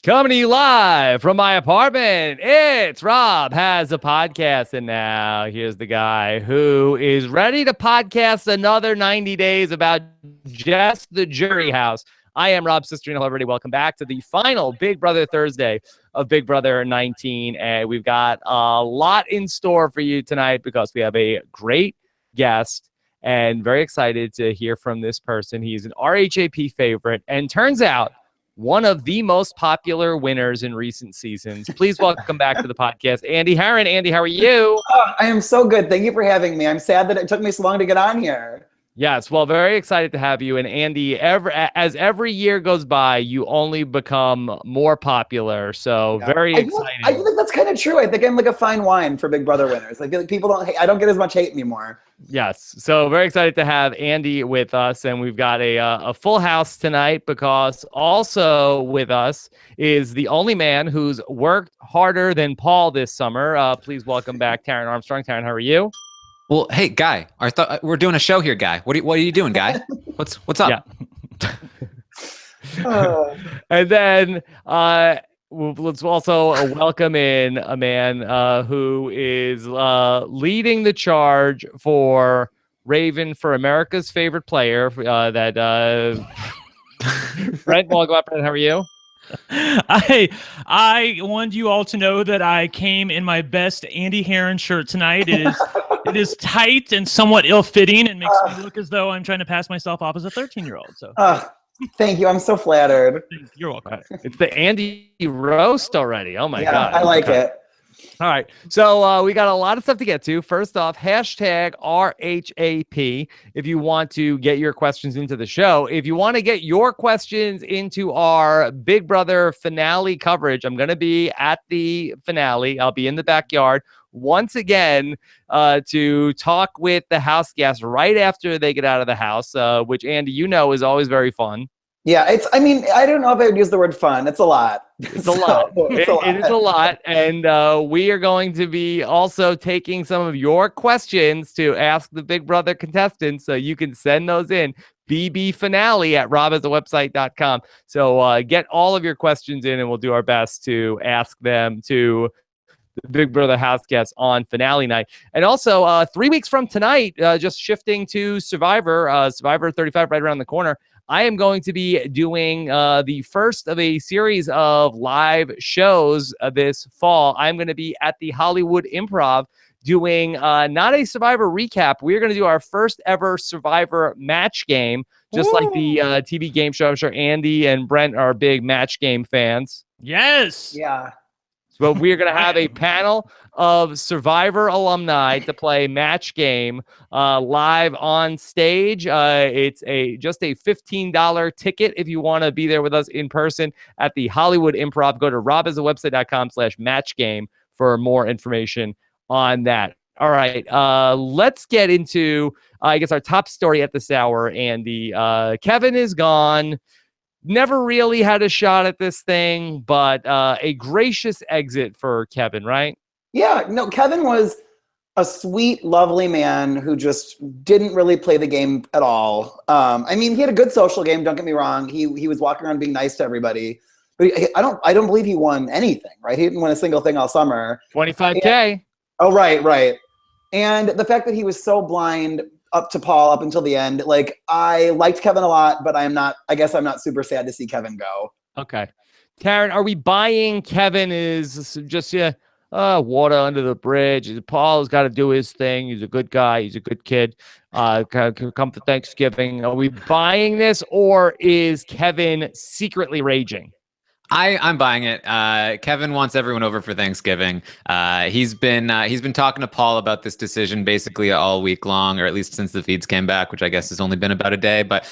Coming to you live from my apartment, it's Rob Has a Podcast. And now here's the guy who is ready to podcast another 90 days about just the jury house. I am Rob Cesternino. Hello, everybody. Welcome back to the final Big Brother Thursday of Big Brother 19. And we've got a lot in store for you tonight because we have a great guest and very excited to hear from this person. He's an RHAP favorite and turns out one of the most popular winners in recent seasons. Please welcome back to the podcast, Andy Herren. Andy, how are you? I am so good. Thank you for having me. I'm sad that it took me so long to get on here. Yes, well, very excited to have you. And Andy, as every year goes by, you only become more popular. So very exciting. I think that's kind of true. I think I'm like a fine wine for Big Brother winners. I feel like people I don't get as much hate anymore. Yes, so very excited to have Andy with us, and we've got a full house tonight because also with us is the only man who's worked harder than Paul this summer. Please welcome back Taran Armstrong. Taran, how are you? Well, hey, Guy, we're doing a show here, Guy. What are you doing, Guy? What's up? Yeah. And then let's also welcome in a man who is leading the charge for Raven for America's favorite player. Brent Wolgamott. Brent, how are you? I want you all to know that I came in my best Andy Herren shirt tonight. It is tight and somewhat ill-fitting and makes me look as though I'm trying to pass myself off as a 13-year-old. So thank you. I'm so flattered. You're welcome. It's the Andy roast already. Oh my God. I like it. All right. So we got a lot of stuff to get to. First off, hashtag RHAP if you want to get your questions into the show. If you want to get your questions into our Big Brother finale coverage, I'm going to be at the finale. I'll be in the backyard once again to talk with the house guests right after they get out of the house, which, Andy, you know, is always very fun. Yeah, I mean, I don't know if I would use the word fun. It's a lot. It's a lot. It is a lot. And we are going to be also taking some of your questions to ask the Big Brother contestants. So you can send those in. bbfinale@robhasawebsite.com. So get all of your questions in and we'll do our best to ask them to the Big Brother house guests on finale night. And also 3 weeks from tonight, just shifting to Survivor 35 right around the corner. I am going to be doing the first of a series of live shows this fall. I'm going to be at the Hollywood Improv doing not a Survivor recap. We're going to do our first ever Survivor match game, just like the TV game show. I'm sure Andy and Brent are big match game fans. Yes. Yeah. So we're going to have a panel of Survivor alumni to play match game live on stage. It's just a $15 ticket if you want to be there with us in person at the Hollywood Improv. Go to robhasawebsite.com/match game for more information on that. All right, let's get into, I guess, our top story at this hour, Andy. Kevin is gone. Never really had a shot at this thing, but a gracious exit for Kevin, right? Yeah, no, Kevin was a sweet, lovely man who just didn't really play the game at all. I mean, he had a good social game, don't get me wrong. He was walking around being nice to everybody. But I don't believe he won anything, right? He didn't win a single thing all summer. 25K. Oh, right. And the fact that he was so blind up to Paul up until the end, like, I liked Kevin a lot, but I guess I'm not super sad to see Kevin go. Okay. Taran, are we buying Kevin is just water under the bridge? Paul's got to do his thing. He's a good guy. He's a good kid. Come for Thanksgiving. Are we buying this, or is Kevin secretly raging? I'm buying it. Kevin wants everyone over for Thanksgiving. He's been talking to Paul about this decision basically all week long, or at least since the feeds came back, which I guess has only been about a day. But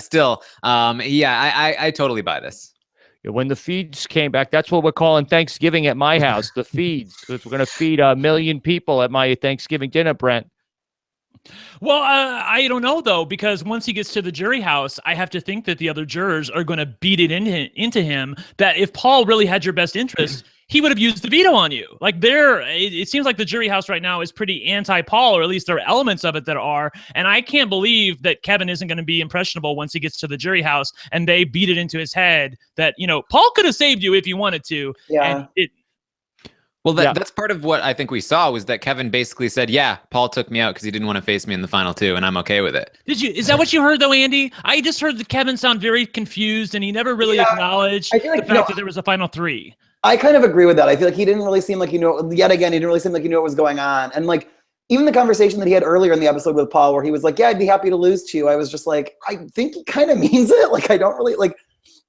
still, I totally buy this. When the feeds came back, that's what we're calling Thanksgiving at my house. The feeds. We're going to feed 1 million people at my Thanksgiving dinner, Brent. Well, I don't know, though, because once he gets to the jury house, I have to think that the other jurors are going to beat it into him that if Paul really had your best interest, he would have used the veto on you. Like it seems like the jury house right now is pretty anti-Paul, or at least there are elements of it that are. And I can't believe that Kevin isn't going to be impressionable once he gets to the jury house and they beat it into his head that, Paul could have saved you if he wanted to. Yeah. And Well, that's part of what I think we saw was that Kevin basically said, yeah, Paul took me out because he didn't want to face me in the final 2, and I'm okay with it. Is that what you heard, though, Andy? I just heard that Kevin sound very confused, and he never really acknowledged the fact that there was a final 3. I kind of agree with that. I feel like he didn't really seem like, yet again, he didn't really seem like he knew what was going on. And like, even the conversation that he had earlier in the episode with Paul, where he was like, yeah, I'd be happy to lose to you. I was just like, I think he kind of means it. Like, I don't really, like,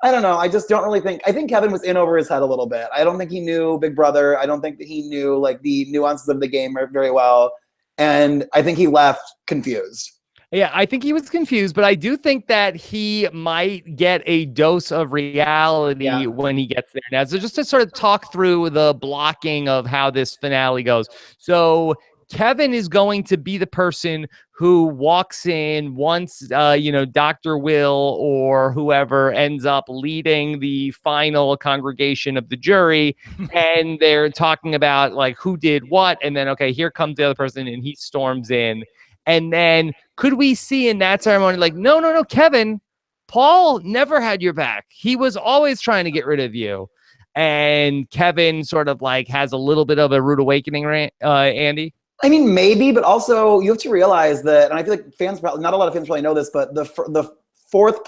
I don't know. I just don't really think, I think Kevin was in over his head a little bit. I don't think he knew Big Brother. I don't think that he knew like the nuances of the game very well. And I think he left confused. Yeah, I think he was confused, but I do think that he might get a dose of reality when he gets there. Now, so just to sort of talk through the blocking of how this finale goes. So Kevin is going to be the person who walks in once, Dr. Will or whoever ends up leading the final congregation of the jury, and they're talking about like who did what, and then, okay, here comes the other person, and he storms in. And then could we see in that ceremony, like, no, Kevin, Paul never had your back. He was always trying to get rid of you. And Kevin sort of like has a little bit of a rude awakening, Andy? I mean, maybe, but also you have to realize that, and I feel like not a lot of fans probably know this, but the fourth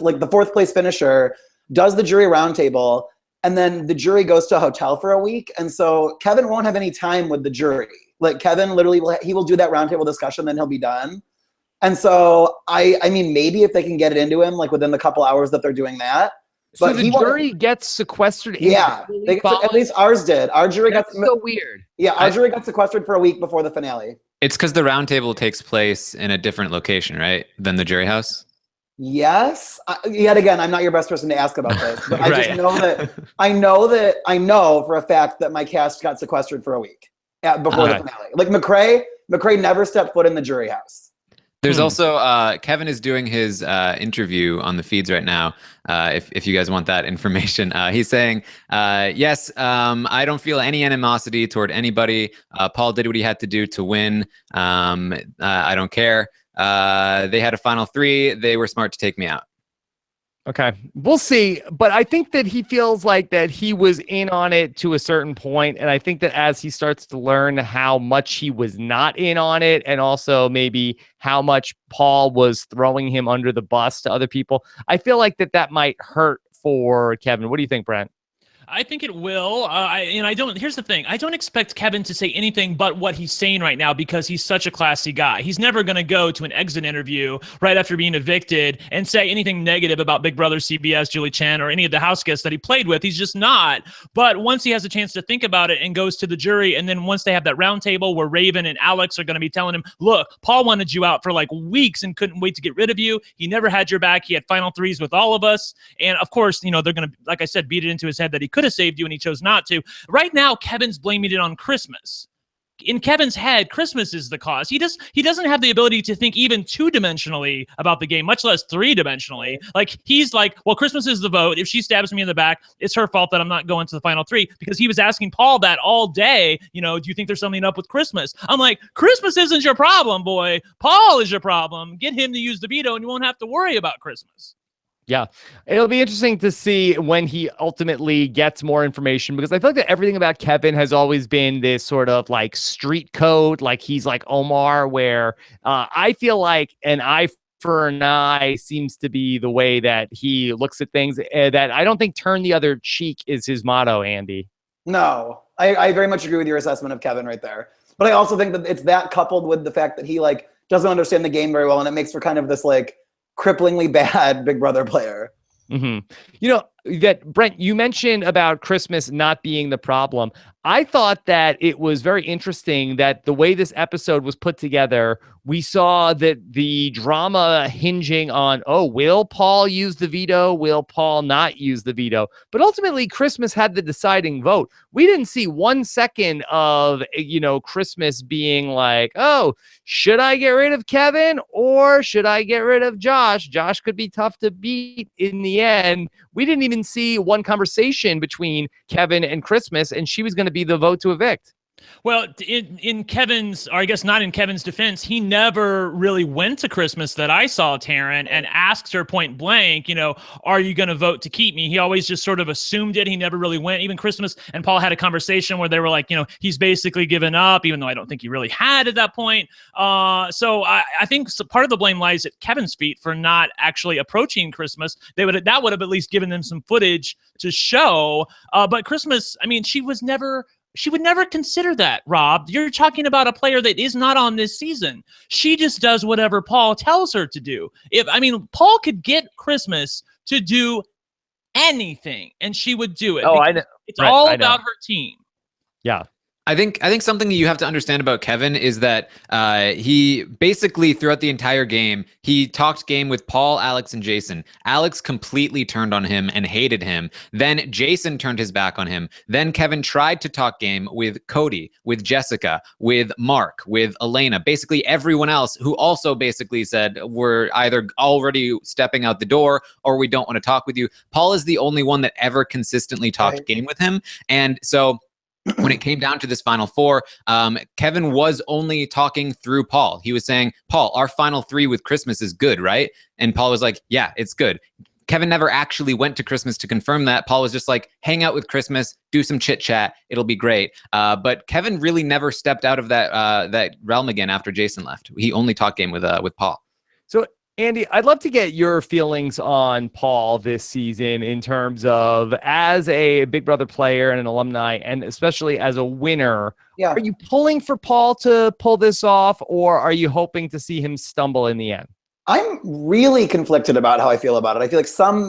place finisher does the jury roundtable, and then the jury goes to a hotel for a week. And so Kevin won't have any time with the jury. Like Kevin literally he will do that roundtable discussion, then he'll be done. And so I mean, maybe if they can get it into him, like within the couple hours that they're doing that. So but the jury gets sequestered. Yeah, at least ours did. Our jury got so weird. Yeah, our jury got sequestered for a week before the finale. It's because the roundtable takes place in a different location, right, than the jury house? Yes. Yet again, I'm not your best person to ask about this, but I Right. just know that I know for a fact that my cast got sequestered for a week before the finale. Like McCrae never stepped foot in the jury house. There's also Kevin is doing his interview on the feeds right now. If you guys want that information, he's saying, yes, I don't feel any animosity toward anybody. Paul did what he had to do to win. I don't care. They had a final 3. They were smart to take me out. Okay, we'll see. But I think that he feels like that he was in on it to a certain point. And I think that as he starts to learn how much he was not in on it, and also maybe how much Paul was throwing him under the bus to other people, I feel like that might hurt for Kevin. What do you think, Brent? I think it will. Here's the thing. I don't expect Kevin to say anything but what he's saying right now because he's such a classy guy. He's never going to go to an exit interview right after being evicted and say anything negative about Big Brother, CBS, Julie Chen, or any of the house guests that he played with. He's just not. But once he has a chance to think about it and goes to the jury, and then once they have that round table where Raven and Alex are going to be telling him, look, Paul wanted you out for like weeks and couldn't wait to get rid of you. He never had your back. He had final 3s with all of us. And of course, they're going to, like I said, beat it into his head that he could have saved you and he chose not to. Right now, Kevin's blaming it on Christmas. In Kevin's head, Christmas is the cause. He doesn't have the ability to think even 2-dimensionally about the game, much less 3-dimensionally. Like, he's like, well, Christmas is the vote. If she stabs me in the back, it's her fault that I'm not going to the final 3, because he was asking Paul that all day. Do you think there's something up with Christmas? I'm like, Christmas isn't your problem, boy. Paul is your problem. Get him to use the veto and you won't have to worry about Christmas. Yeah, it'll be interesting to see when he ultimately gets more information, because I feel like that everything about Kevin has always been this sort of like street code, like he's like Omar, where I feel like an eye for an eye seems to be the way that he looks at things, that I don't think turn the other cheek is his motto, Andy. No, I very much agree with your assessment of Kevin right there. But I also think that it's that coupled with the fact that he like doesn't understand the game very well, and it makes for kind of this like cripplingly bad Big Brother player. Mm-hmm. That Brent, you mentioned about Christmas not being the problem. I thought that it was very interesting that the way this episode was put together We saw that the drama hinging on, oh, will Paul use the veto? Will Paul not use the veto? But ultimately, Christmas had the deciding vote. We didn't see 1 second of, Christmas being like, oh, should I get rid of Kevin or should I get rid of Josh? Josh could be tough to beat in the end. We didn't even see one conversation between Kevin and Christmas, and she was going to be the vote to evict. Well, in Kevin's, or I guess not in Kevin's defense, he never really went to Christmas that I saw, Taran, and asked her point blank, are you going to vote to keep me? He always just sort of assumed it. He never really went. Even Christmas and Paul had a conversation where they were like, he's basically given up, even though I don't think he really had at that point. So I think part of the blame lies at Kevin's feet for not actually approaching Christmas. That would have at least given them some footage to show. But Christmas, I mean, she would never consider that, Rob. You're talking about a player that is not on this season. She just does whatever Paul tells her to do. Paul could get Christmas to do anything, and she would do it. Oh, I know. It's all about her team. Yeah. I think something you have to understand about Kevin is that he basically throughout the entire game, he talked game with Paul, Alex, and Jason. Alex completely turned on him and hated him. Then Jason turned his back on him. Then Kevin tried to talk game with Cody, with Jessica, with Mark, with Elena, basically everyone else who also basically said we're either already stepping out the door or we don't want to talk with you. Paul is the only one that ever consistently talked game with him. And so when it came down to this final four, Kevin was only talking through Paul. He was saying, Paul, our final three with Christmas is good, right? And Paul was like, yeah, it's good. Kevin never actually went to Christmas to confirm that. Paul was just like, hang out with Christmas, do some chit chat. It'll be great. But Kevin really never stepped out of that realm again after Jason left. He only talked game with Paul. So Andy, I'd love to get your feelings on Paul this season in terms of as a Big Brother player and an alumni, and especially as a winner. Yeah. Are you pulling for Paul to pull this off, or are you hoping to see him stumble in the end? I'm really conflicted about how I feel about it. I feel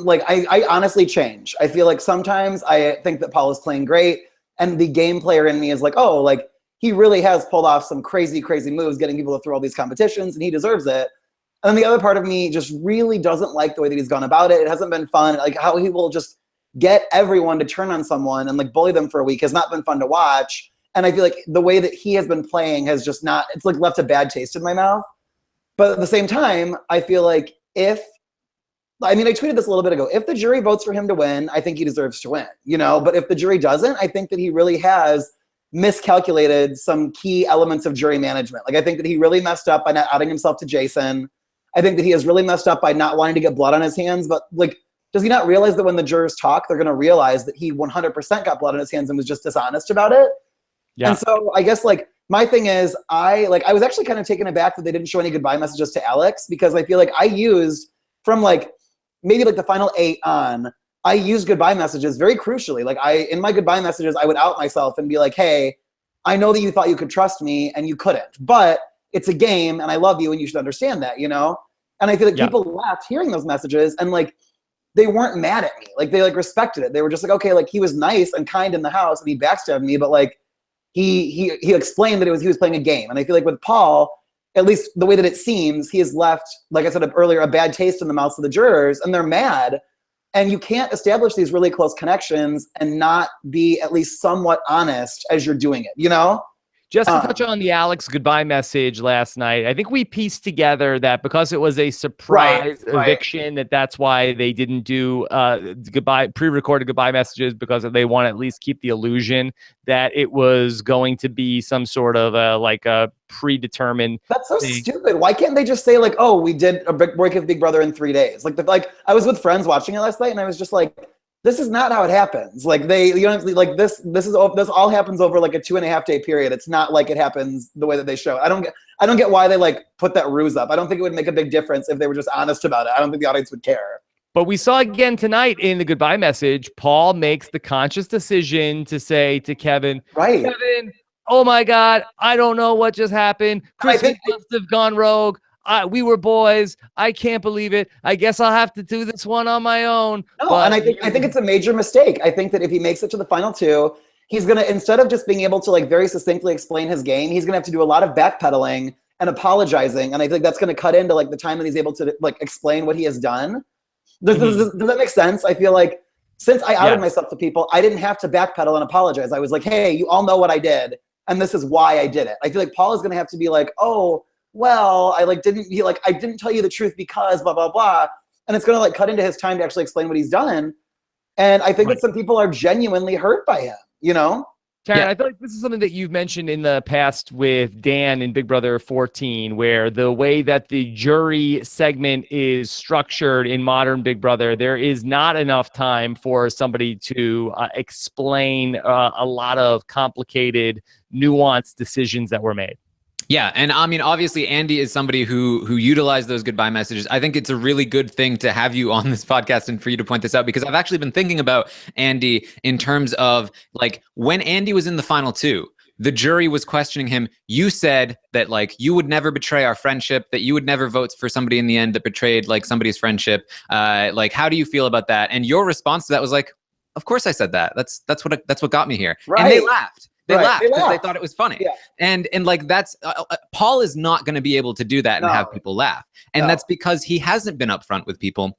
like I honestly change. I feel like sometimes I think that Paul is playing great, and the game player in me is like, oh, like he really has pulled off some crazy, crazy moves, getting people to through all these competitions, and he deserves it. And then the other part of me just really doesn't like the way that he's gone about it. It hasn't been fun. Like how he will just get everyone to turn on someone and like bully them for a week has not been fun to watch. And I feel like the way that he has been playing has just not, it's like left a bad taste in my mouth. But at the same time, I feel like I tweeted this a little bit ago. If the jury votes for him to win, I think he deserves to win, But if the jury doesn't, I think that he really has miscalculated some key elements of jury management. Like I think that he really messed up by not outing himself to Jason. I think that he has really messed up by not wanting to get blood on his hands. But like, does he not realize that when the jurors talk, they're going to realize that he 100% got blood on his hands and was just dishonest about it? Yeah. And so I guess like my thing is I was actually kind of taken aback that they didn't show any goodbye messages to Alex, because I feel like I used from like maybe like the final 8 on, I used goodbye messages very crucially. Like in my goodbye messages, I would out myself and be like, hey, I know that you thought you could trust me and you couldn't, but it's a game and I love you and you should understand that, And I feel like people left hearing those messages and like, they weren't mad at me. Like they like respected it. They were just like, okay, like he was nice and kind in the house and he backstabbed me, but like he explained that he was playing a game. And I feel like with Paul, at least the way that it seems, he has left, like I said earlier, a bad taste in the mouths of the jurors, and they're mad. And you can't establish these really close connections and not be at least somewhat honest as you're doing it, Just to touch on the Alex goodbye message last night, I think we pieced together that because it was a surprise eviction, that's why they didn't do pre-recorded goodbye messages, because they want to at least keep the illusion that it was going to be some sort of a predetermined. That's so stupid. Why can't they just say like, oh, we did a break of Big Brother in 3 days? Like I was with friends watching it last night, and I was just like, this is not how it happens. Like this all happens over like a 2.5 day period. It's not like it happens the way that they show. I don't get why they like put that ruse up. I don't think it would make a big difference if they were just honest about it. I don't think the audience would care. But we saw again tonight in the goodbye message, Paul makes the conscious decision to say to Kevin, Kevin, oh my God, I don't know what just happened. Christmas must have gone rogue. We were boys. I can't believe it. I guess I'll have to do this one on my own. No, and I think it's a major mistake. I think that if he makes it to the final 2, he's going to, instead of just being able to like very succinctly explain his game, he's going to have to do a lot of backpedaling and apologizing. And I think that's going to cut into like the time that he's able to like explain what he has done. Does that make sense? I feel like since I outed myself to people, I didn't have to backpedal and apologize. I was like, hey, you all know what I did, and this is why I did it. I feel like Paul is going to have to be like, oh, well, I didn't tell you the truth because blah, blah, blah. And it's going to like cut into his time to actually explain what he's done. And I think that some people are genuinely hurt by him, you know? Taran, I feel like this is something that you've mentioned in the past with Dan in Big Brother 14, where the way that the jury segment is structured in modern Big Brother, there is not enough time for somebody to explain a lot of complicated, nuanced decisions that were made. Yeah, and I mean, obviously, Andy is somebody who utilized those goodbye messages. I think it's a really good thing to have you on this podcast and for you to point this out, because I've actually been thinking about Andy in terms of like when Andy was in the final two, the jury was questioning him. You said that like you would never betray our friendship, that you would never vote for somebody in the end that betrayed like somebody's friendship. Like, how do you feel about that? And your response to that was like, of course I said that. That's what got me here. Right. And they laughed. They laughed because they thought it was funny. Yeah. And like that's Paul is not going to be able to do that and have people laugh. And that's because he hasn't been upfront with people.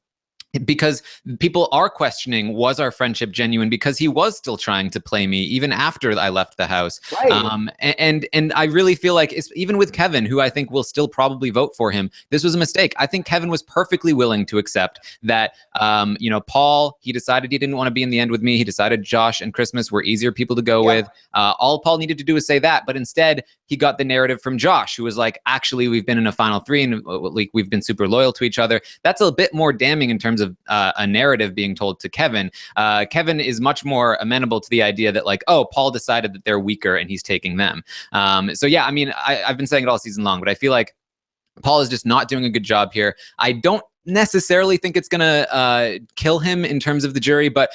Because people are questioning, was our friendship genuine? Because he was still trying to play me even after I left the house. Right. And I really feel like even with Kevin, who I think will still probably vote for him, this was a mistake. I think Kevin was perfectly willing to accept that, Paul, he decided he didn't want to be in the end with me. He decided Josh and Christmas were easier people to go with. All Paul needed to do was say that. But instead, he got the narrative from Josh, who was like, actually, we've been in a final three and like we've been super loyal to each other. That's a bit more damning in terms of a narrative being told to Kevin. Kevin is much more amenable to the idea that like, oh, Paul decided that they're weaker and he's taking them. So yeah, I mean, I've been saying it all season long, but I feel like Paul is just not doing a good job here. I don't necessarily think it's gonna kill him in terms of the jury, but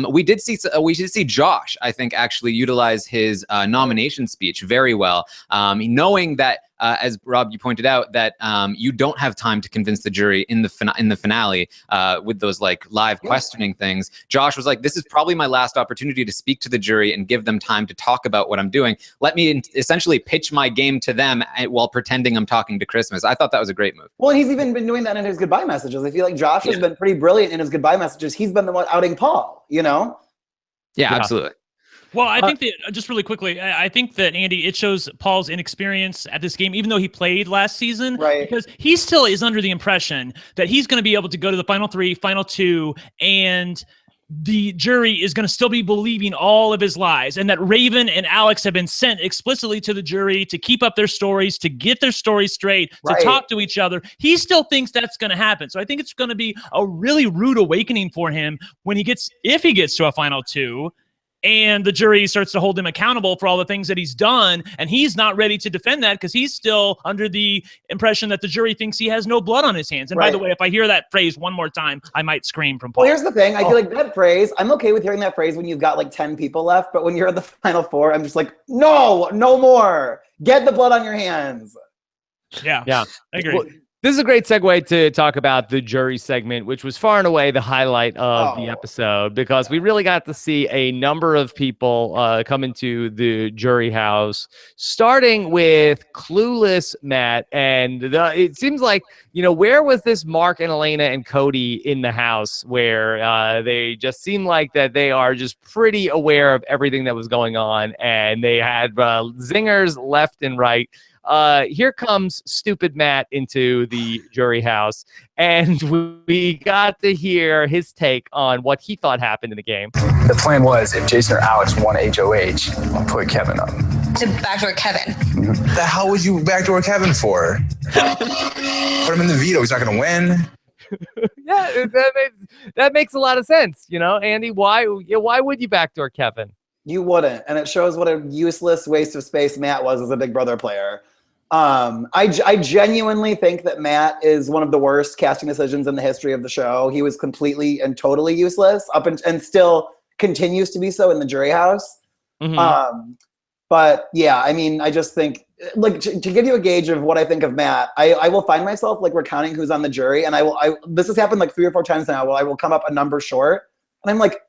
we did see Josh, I think, actually utilize his nomination speech very well, knowing that as Rob, you pointed out, that you don't have time to convince the jury in the finale with those like live questioning things. Josh was like, this is probably my last opportunity to speak to the jury and give them time to talk about what I'm doing. Let me essentially pitch my game to them while pretending I'm talking to Christmas. I thought that was a great move. Well, he's even been doing that in his goodbye messages. I feel like Josh has been pretty brilliant in his goodbye messages. He's been the one outing Paul, you know? Yeah, absolutely. Well, I think that, just really quickly, I think that, Andy, it shows Paul's inexperience at this game, even though he played last season, because he still is under the impression that he's going to be able to go to the final three, final two, and the jury is going to still be believing all of his lies, and that Raven and Alex have been sent explicitly to the jury to keep up their stories, to get their stories straight, to talk to each other. He still thinks that's going to happen. So I think it's going to be a really rude awakening for him when if he gets to a final two, and the jury starts to hold him accountable for all the things that he's done, and he's not ready to defend that because he's still under the impression that the jury thinks he has no blood on his hands. And by the way, if I hear that phrase one more time, I might scream from Paul. Well, here's the thing. I feel like that phrase, I'm okay with hearing that phrase when you've got like 10 people left, but when you're at the final four, I'm just like, no more. Get the blood on your hands. Yeah, I agree. Well, this is a great segue to talk about the jury segment, which was far and away the highlight of the episode, because we really got to see a number of people come into the jury house, starting with clueless Matt. And it seems like, where was this Mark and Elena and Cody in the house where they just seem like that they are just pretty aware of everything that was going on, and they had zingers left and right. Here comes stupid Matt into the jury house, and we got to hear his take on what he thought happened in the game. The plan was, if Jason or Alex won HOH, I'll put Kevin up. To backdoor Kevin. The hell would you backdoor Kevin for? Put him in the veto. He's not going to win. Yeah, that makes a lot of sense. Andy, why would you backdoor Kevin? You wouldn't, and it shows what a useless waste of space Matt was as a Big Brother player. I genuinely think that Matt is one of the worst casting decisions in the history of the show. He was completely and totally useless and still continues to be so in the jury house. Mm-hmm. But yeah, I mean, I just think, like, to give you a gauge of what I think of Matt, I will find myself like recounting who's on the jury, and this has happened like 3 or 4 times now, where I will come up a number short, and I'm like,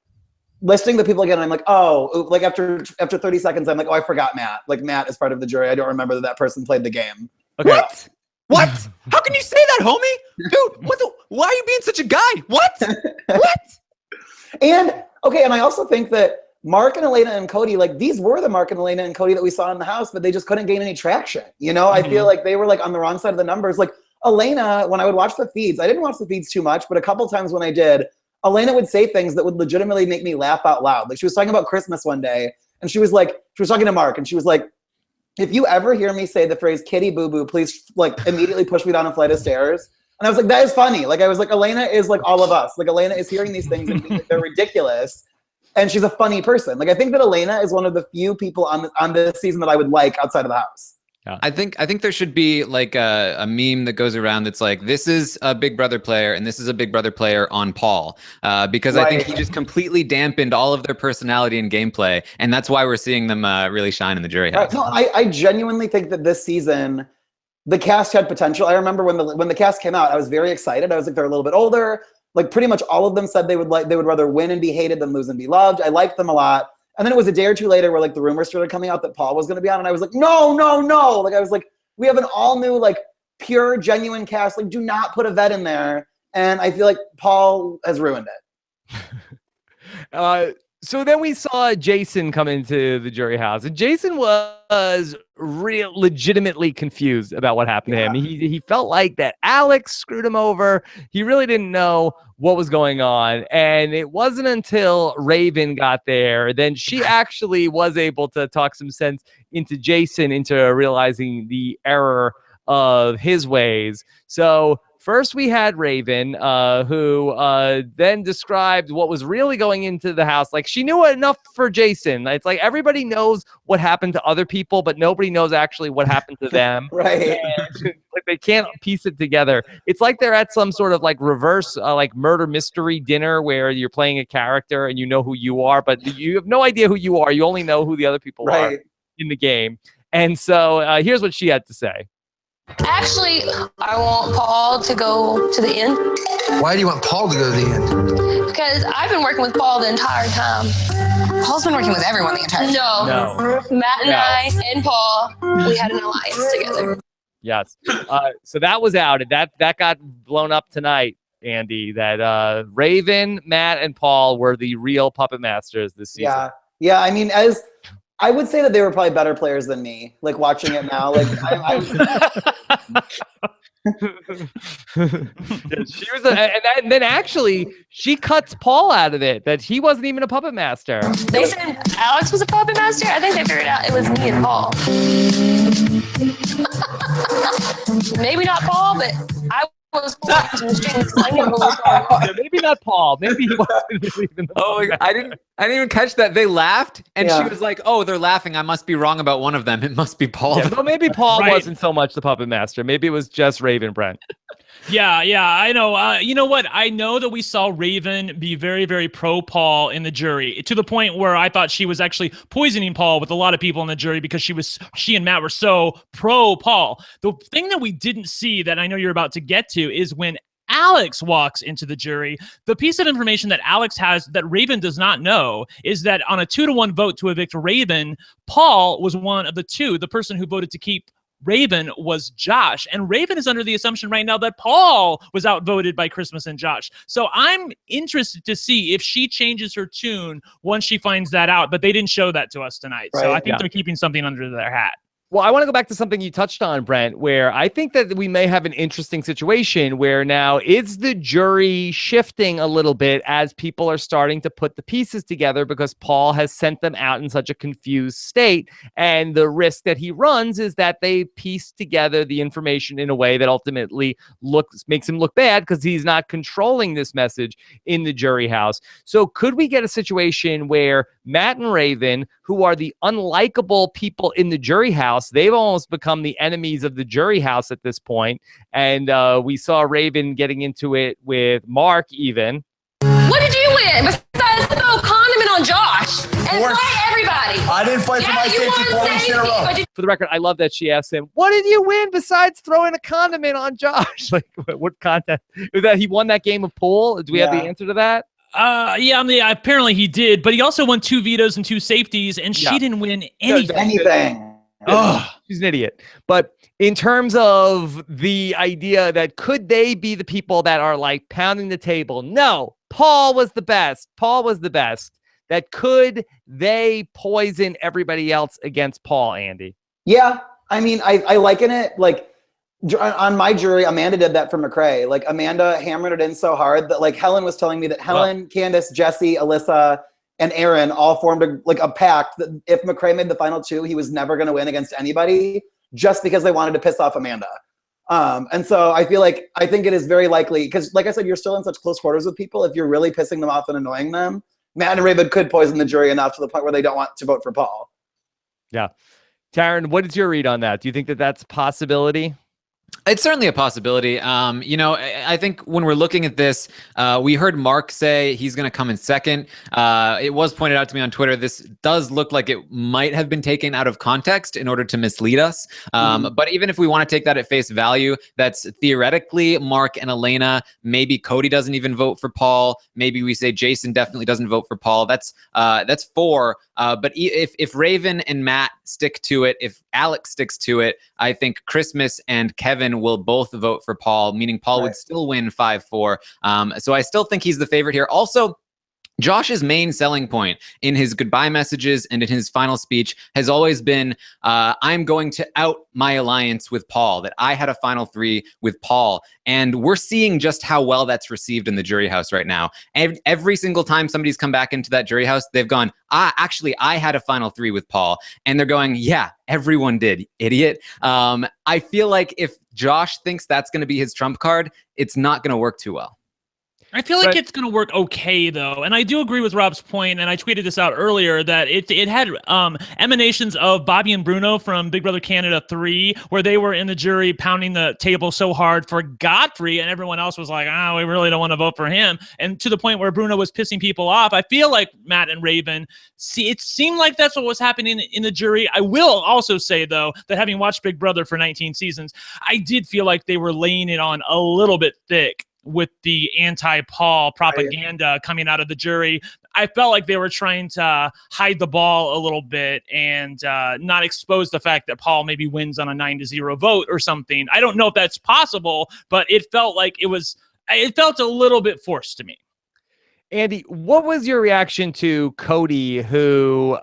listing the people again, and I'm like, oh, like after 30 seconds, I'm like, oh, I forgot Matt. Like, Matt is part of the jury. I don't remember that person played the game. Okay. What? How can you say that, homie? Dude, why are you being such a guy? What? And okay, and I also think that Mark and Elena and Cody, like these were the Mark and Elena and Cody that we saw in the house, but they just couldn't gain any traction. You know, I feel like they were like on the wrong side of the numbers. Like Elena, when I would watch the feeds, I didn't watch the feeds too much, but a couple times when I did, Elena would say things that would legitimately make me laugh out loud. Like she was talking about Christmas one day, and she was talking to Mark, and she was like, if you ever hear me say the phrase kitty boo boo, please like immediately push me down a flight of stairs. And I was like, that is funny. Like I was like, Elena is like all of us. Like Elena is hearing these things and being like, they're ridiculous. And she's a funny person. Like I think that Elena is one of the few people on this season that I would like outside of the house. Yeah. I think there should be like a meme that goes around that's like, this is a Big Brother player and this is a Big Brother player on Paul, because I think he just completely dampened all of their personality and gameplay, and that's why we're seeing them really shine in the jury house. No, I genuinely think that this season the cast had potential. I remember when the cast came out, I was very excited. I was like, they're a little bit older. Like pretty much all of them said they would rather win and be hated than lose and be loved. I liked them a lot. And then it was a day or two later where like the rumors started coming out that Paul was going to be on. And I was like, no. Like I was like, we have an all new, like pure, genuine cast. Like do not put a vet in there. And I feel like Paul has ruined it. So then we saw Jason come into the jury house, and Jason was legitimately confused about what happened to him. He felt like that Alex screwed him over. He really didn't know what was going on. And it wasn't until Raven got there, then she actually was able to talk some sense into Jason, into realizing the error of his ways. So first we had Raven, who then described what was really going into the house. Like she knew enough for Jason. It's like everybody knows what happened to other people, but nobody knows actually what happened to them. Right. And, like they can't piece it together. It's like they're at some sort of like reverse like murder mystery dinner where you're playing a character and you know who you are, but you have no idea who you are. You only know who the other people are in the game. And so here's what she had to say. Actually, I want Paul to go to the end. Why do you want Paul to go to the end? Because I've been working with Paul the entire time. Paul's been working with everyone the entire time. No. Matt and I and Paul, we had an alliance together. Yes. So that was outed. That got blown up tonight, Andy, that Raven, Matt, and Paul were the real puppet masters this season. Yeah. I mean, I would say that they were probably better players than me. Like watching it now, like she was, and then actually she cuts Paul out of it. That he wasn't even a puppet master. They said Alex was a puppet master. I think they figured out it was me and Paul. Maybe not Paul, but I was pulling some strings. I knew what was going on. Yeah, maybe not Paul. Maybe he wasn't even the Oh, I didn't even catch that. They laughed, and she was like, "Oh, they're laughing. I must be wrong about one of them. It must be Paul." Yeah, so maybe Paul wasn't so much the puppet master. Maybe it was just Raven, Brent. Yeah, I know. You know what? I know that we saw Raven be very, very pro Paul in the jury, to the point where I thought she was actually poisoning Paul with a lot of people in the jury because she and Matt were so pro Paul. The thing that we didn't see that I know you're about to get to is when Alex walks into the jury. The piece of information that Alex has that Raven does not know is that on a 2-1 vote to evict Raven, Paul was one of the two. The person who voted to keep Raven was Josh, and Raven is under the assumption right now that Paul was outvoted by Christmas and Josh. So I'm interested to see if she changes her tune once she finds that out, but they didn't show that to us tonight. So I think they're keeping something under their hat. Well, I want to go back to something you touched on, Brent, where I think that we may have an interesting situation where now is the jury shifting a little bit as people are starting to put the pieces together because Paul has sent them out in such a confused state. And the risk that he runs is that they piece together the information in a way that ultimately makes him look bad because he's not controlling this message in the jury house. So could we get a situation where Matt and Raven, who are the unlikable people in the jury house, they've almost become the enemies of the jury house at this point. And we saw Raven getting into it with Mark even. What did you win besides throw a condiment on Josh and fight everybody? I didn't fight for my safety 4 weeks in a row. For the record, I love that she asked him, what did you win besides throwing a condiment on Josh? Like, what contest? Was that he won that game of pool? Do we have the answer to that? Apparently he did, but he also won 2 vetoes and 2 safeties, and she didn't win anything. Oh, She's an idiot. But in terms of the idea that could they be the people that are like pounding the table? No, Paul was the best. Paul was the best. That could they poison everybody else against Paul, Andy? Yeah, I mean, I liken it like on my jury, Amanda did that for McCrae. Like Amanda hammered it in so hard that like Helen was telling me that Helen, Candace, Jesse, Alyssa, and Aaron all formed a pact that if McCrae made the final two, he was never going to win against anybody just because they wanted to piss off Amanda. And so I think it is very likely because, like I said, you're still in such close quarters with people. If you're really pissing them off and annoying them, Matt and Raven could poison the jury enough to the point where they don't want to vote for Paul. Yeah. Taran, what is your read on that? Do you think that that's a possibility? It's certainly a possibility. I think when we're looking at this, we heard Mark say he's going to come in second. It was pointed out to me on Twitter. This does look like it might have been taken out of context in order to mislead us. But even if we want to take that at face value, that's theoretically Mark and Elena. Maybe Cody doesn't even vote for Paul. Maybe we say Jason definitely doesn't vote for Paul. That's four. But if Raven and Matt stick to it, if Alex sticks to it, I think Christmas and Kevin will both vote for Paul, meaning Paul would still win 5-4. So I still think he's the favorite here. Also, Josh's main selling point in his goodbye messages and in his final speech has always been, I'm going to out my alliance with Paul, that I had a final three with Paul. And we're seeing just how well that's received in the jury house right now. Every single time somebody's come back into that jury house, they've gone, I had a final three with Paul. And they're going, yeah, everyone did, idiot. I feel like if Josh thinks that's going to be his trump card, it's not going to work too well. I feel like it's going to work okay, though. And I do agree with Rob's point, and I tweeted this out earlier, that it had emanations of Bobby and Bruno from Big Brother Canada 3, where they were in the jury pounding the table so hard for Godfrey, and everyone else was like, we really don't want to vote for him. And to the point where Bruno was pissing people off. I feel like Matt and Raven, it seemed like that's what was happening in the jury. I will also say, though, that having watched Big Brother for 19 seasons, I did feel like they were laying it on a little bit thick with the anti-Paul propaganda coming out of the jury. I felt like they were trying to hide the ball a little bit and not expose the fact that Paul maybe wins on a 9-0 vote or something. I don't know if that's possible, but it felt like it felt a little bit forced to me. Andy, what was your reaction to Cody, who,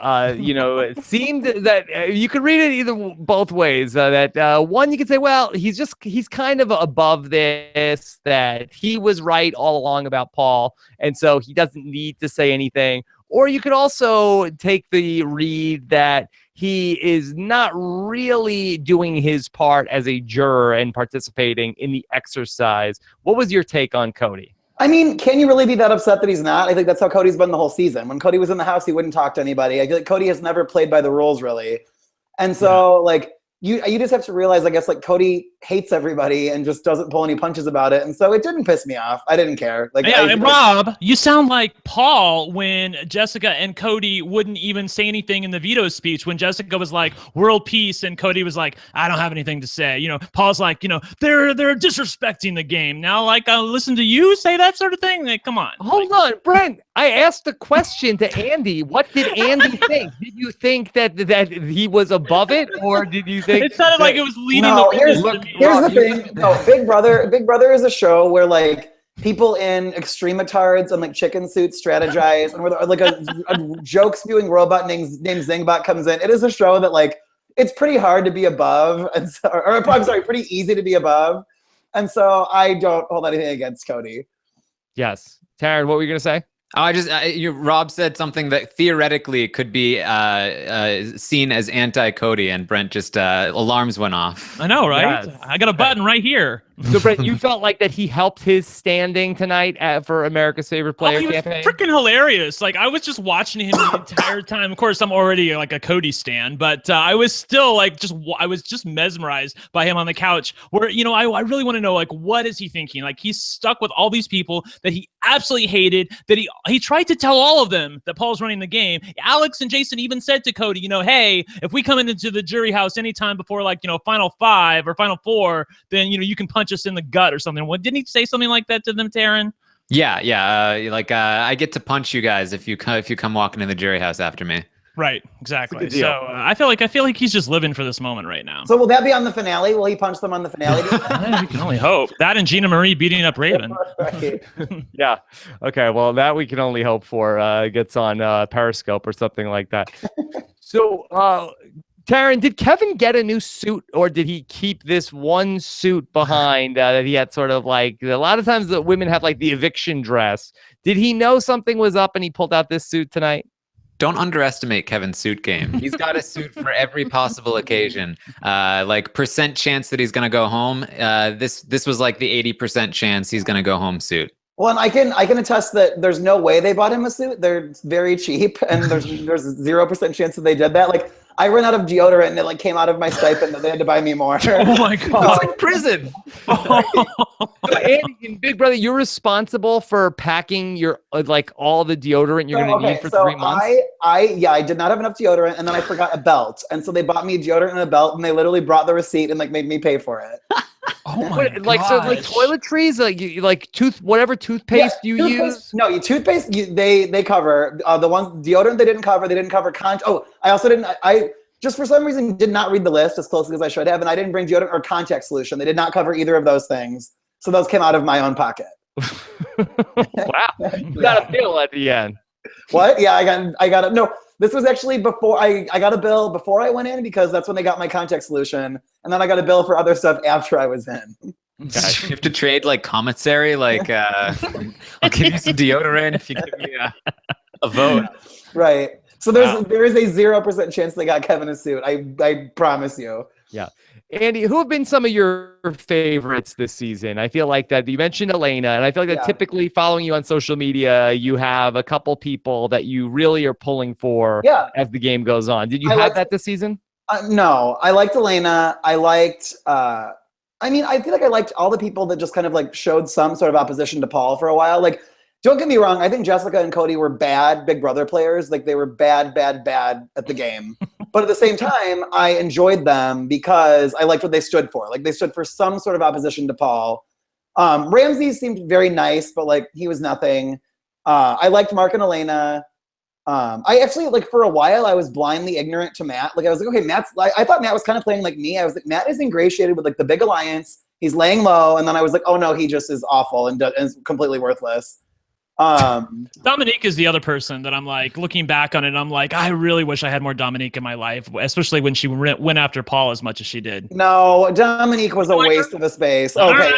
seemed that you could read it both ways. One, you could say, well, he's kind of above this, that he was right all along about Paul, and so he doesn't need to say anything. Or you could also take the read that he is not really doing his part as a juror and participating in the exercise. What was your take on Cody? I mean, can you really be that upset that he's not? I think that's how Cody's been the whole season. When Cody was in the house, he wouldn't talk to anybody. I feel like Cody has never played by the rules, really. And so, you just have to realize, I guess, like, Cody hates everybody and just doesn't pull any punches about it. And so it didn't piss me off. I didn't care. And Rob, you sound like Paul when Jessica and Cody wouldn't even say anything in the veto speech. When Jessica was like, world peace, and Cody was like, I don't have anything to say. Paul's like, they're disrespecting the game. Now, listen to you say that sort of thing? Come on. Hold on, Brent. I asked the question to Andy. What did Andy think? Did you think that he was above it, or did you think it sounded like it was leading here's the thing. No, Big Brother is a show where people in extremitards and chicken suits strategize, and where a joke spewing robot named Zingbot comes in. It is a show that it's pretty hard to be above, pretty easy to be above, and so I don't hold anything against Cody. Yes, Taran, what were you gonna say? Rob said something that theoretically could be seen as anti-Cody, and Brent just alarms went off. I know, right? Yes. I got a button right here. So, Brent, you felt like that he helped his standing tonight for America's Favorite Player campaign? He was freaking hilarious. I was just watching him the entire time. Of course, I'm already a Cody stan, but I was still I was just mesmerized by him on the couch. Where I really want to know what is he thinking? He's stuck with all these people that he absolutely hated. That he tried to tell all of them that Paul's running the game. Alex and Jason even said to Cody, hey, if we come into the jury house anytime before final 5 or final 4, then you can punch us in the gut or something. Didn't he say something like that to them, Taran? Yeah. I get to punch you guys if you come walking in the jury house after me. Right, exactly. It's a good deal. So I feel like he's just living for this moment right now. So will that be on the finale? Will he punch them on the finale? We can only hope. That and Gina Marie beating up Raven. Right. Yeah. Okay. Well, that we can only hope for gets on Periscope or something like that. So, Taran, did Kevin get a new suit, or did he keep this one suit behind that he had sort of like a lot of times the women have like the eviction dress? Did he know something was up and he pulled out this suit tonight? Don't underestimate Kevin's suit game. He's got a suit for every possible occasion. Like percent chance that he's gonna go home. This was like the 80% chance he's gonna go home suit. Well, and I can attest that there's no way they bought him a suit. They're very cheap, and there's 0% chance that they did that. Like I ran out of deodorant, and it like came out of my stipend that they had to buy me more. Oh my god! It's like prison. So, Andy, in Big Brother, you're responsible for packing your like all the deodorant you're going to need for 3 months. I did not have enough deodorant, and then I forgot a belt, and so they bought me deodorant and a belt, and they literally brought the receipt and like made me pay for it. Oh my god! Like so, like toiletries, like whatever toothpaste you use. No, toothpaste. They cover the ones deodorant. They didn't cover. They didn't cover I also didn't. I just for some reason did not read the list as closely as I should have, and I didn't bring deodorant or contact solution. They did not cover either of those things, so those came out of my own pocket. Wow, you got a bill at the end. What? Yeah, I got a no. This was actually before I got a bill before I went in because that's when they got my contact solution, and then I got a bill for other stuff after I was in. Okay. You have to trade like commissary, like I'll give you some deodorant if you give me a vote. Right. So there is a 0% chance they got Kevin a suit. I promise you. Yeah. Andy, who have been some of your favorites this season? I feel like that you mentioned Elena, and I feel like that typically following you on social media, you have a couple people that you really are pulling for as the game goes on. Did you have that this season? No, I liked Elena. I liked, I feel like I liked all the people that just kind of like showed some sort of opposition to Paul for a while. Like, don't get me wrong. I think Jessica and Cody were bad Big Brother players. Like they were bad at the game. But at the same time, I enjoyed them because I liked what they stood for. Like they stood for some sort of opposition to Paul. Ramsey seemed very nice, but like he was nothing. I liked Mark and Elena. I actually like for a while I was blindly ignorant to Matt. Like I was like, okay, I thought Matt was kind of playing like me. I was like, Matt is ingratiated with like the big alliance. He's laying low, and then I was like, oh no, he just is awful and is completely worthless. Dominique is the other person that I'm like looking back on it. I'm like, I really wish I had more Dominique in my life, especially when she went after Paul as much as she did. No, Dominique was a waste of a space. Okay.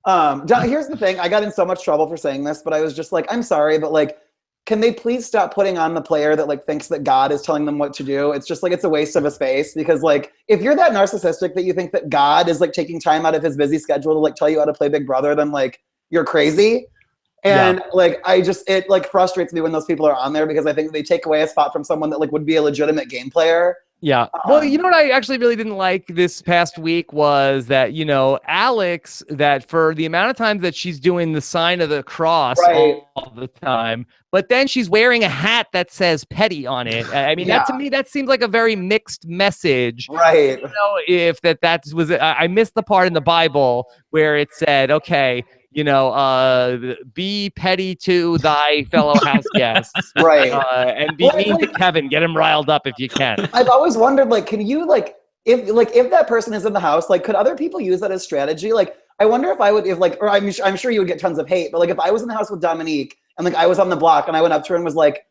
All right. Here's the thing. I got in so much trouble for saying this, but I was just like, I'm sorry, but like, can they please stop putting on the player that like thinks that God is telling them what to do? It's just like, it's a waste of a space because like, if you're that narcissistic that you think that God is like taking time out of his busy schedule to like tell you how to play Big Brother, then like you're crazy. And like, it like frustrates me when those people are on there because I think they take away a spot from someone that like would be a legitimate game player. Yeah. Well, you know what I actually really didn't like this past week was that, you know, Alex, that for the amount of times that she's doing the sign of the cross all the time, but then she's wearing a hat that says petty on it. I mean, that to me, that seems like a very mixed message. Right. I don't know if that was, I missed the part in the Bible where it said, okay, you know, be petty to thy fellow house guests. Right. And be mean to Kevin. Get him riled up if you can. I've always wondered, like, can you, like, if that person is in the house, like, could other people use that as strategy? Like, I wonder if I would, or I'm sure you would get tons of hate, but, like, if I was in the house with Dominique and, like, I was on the block and I went up to her and was like,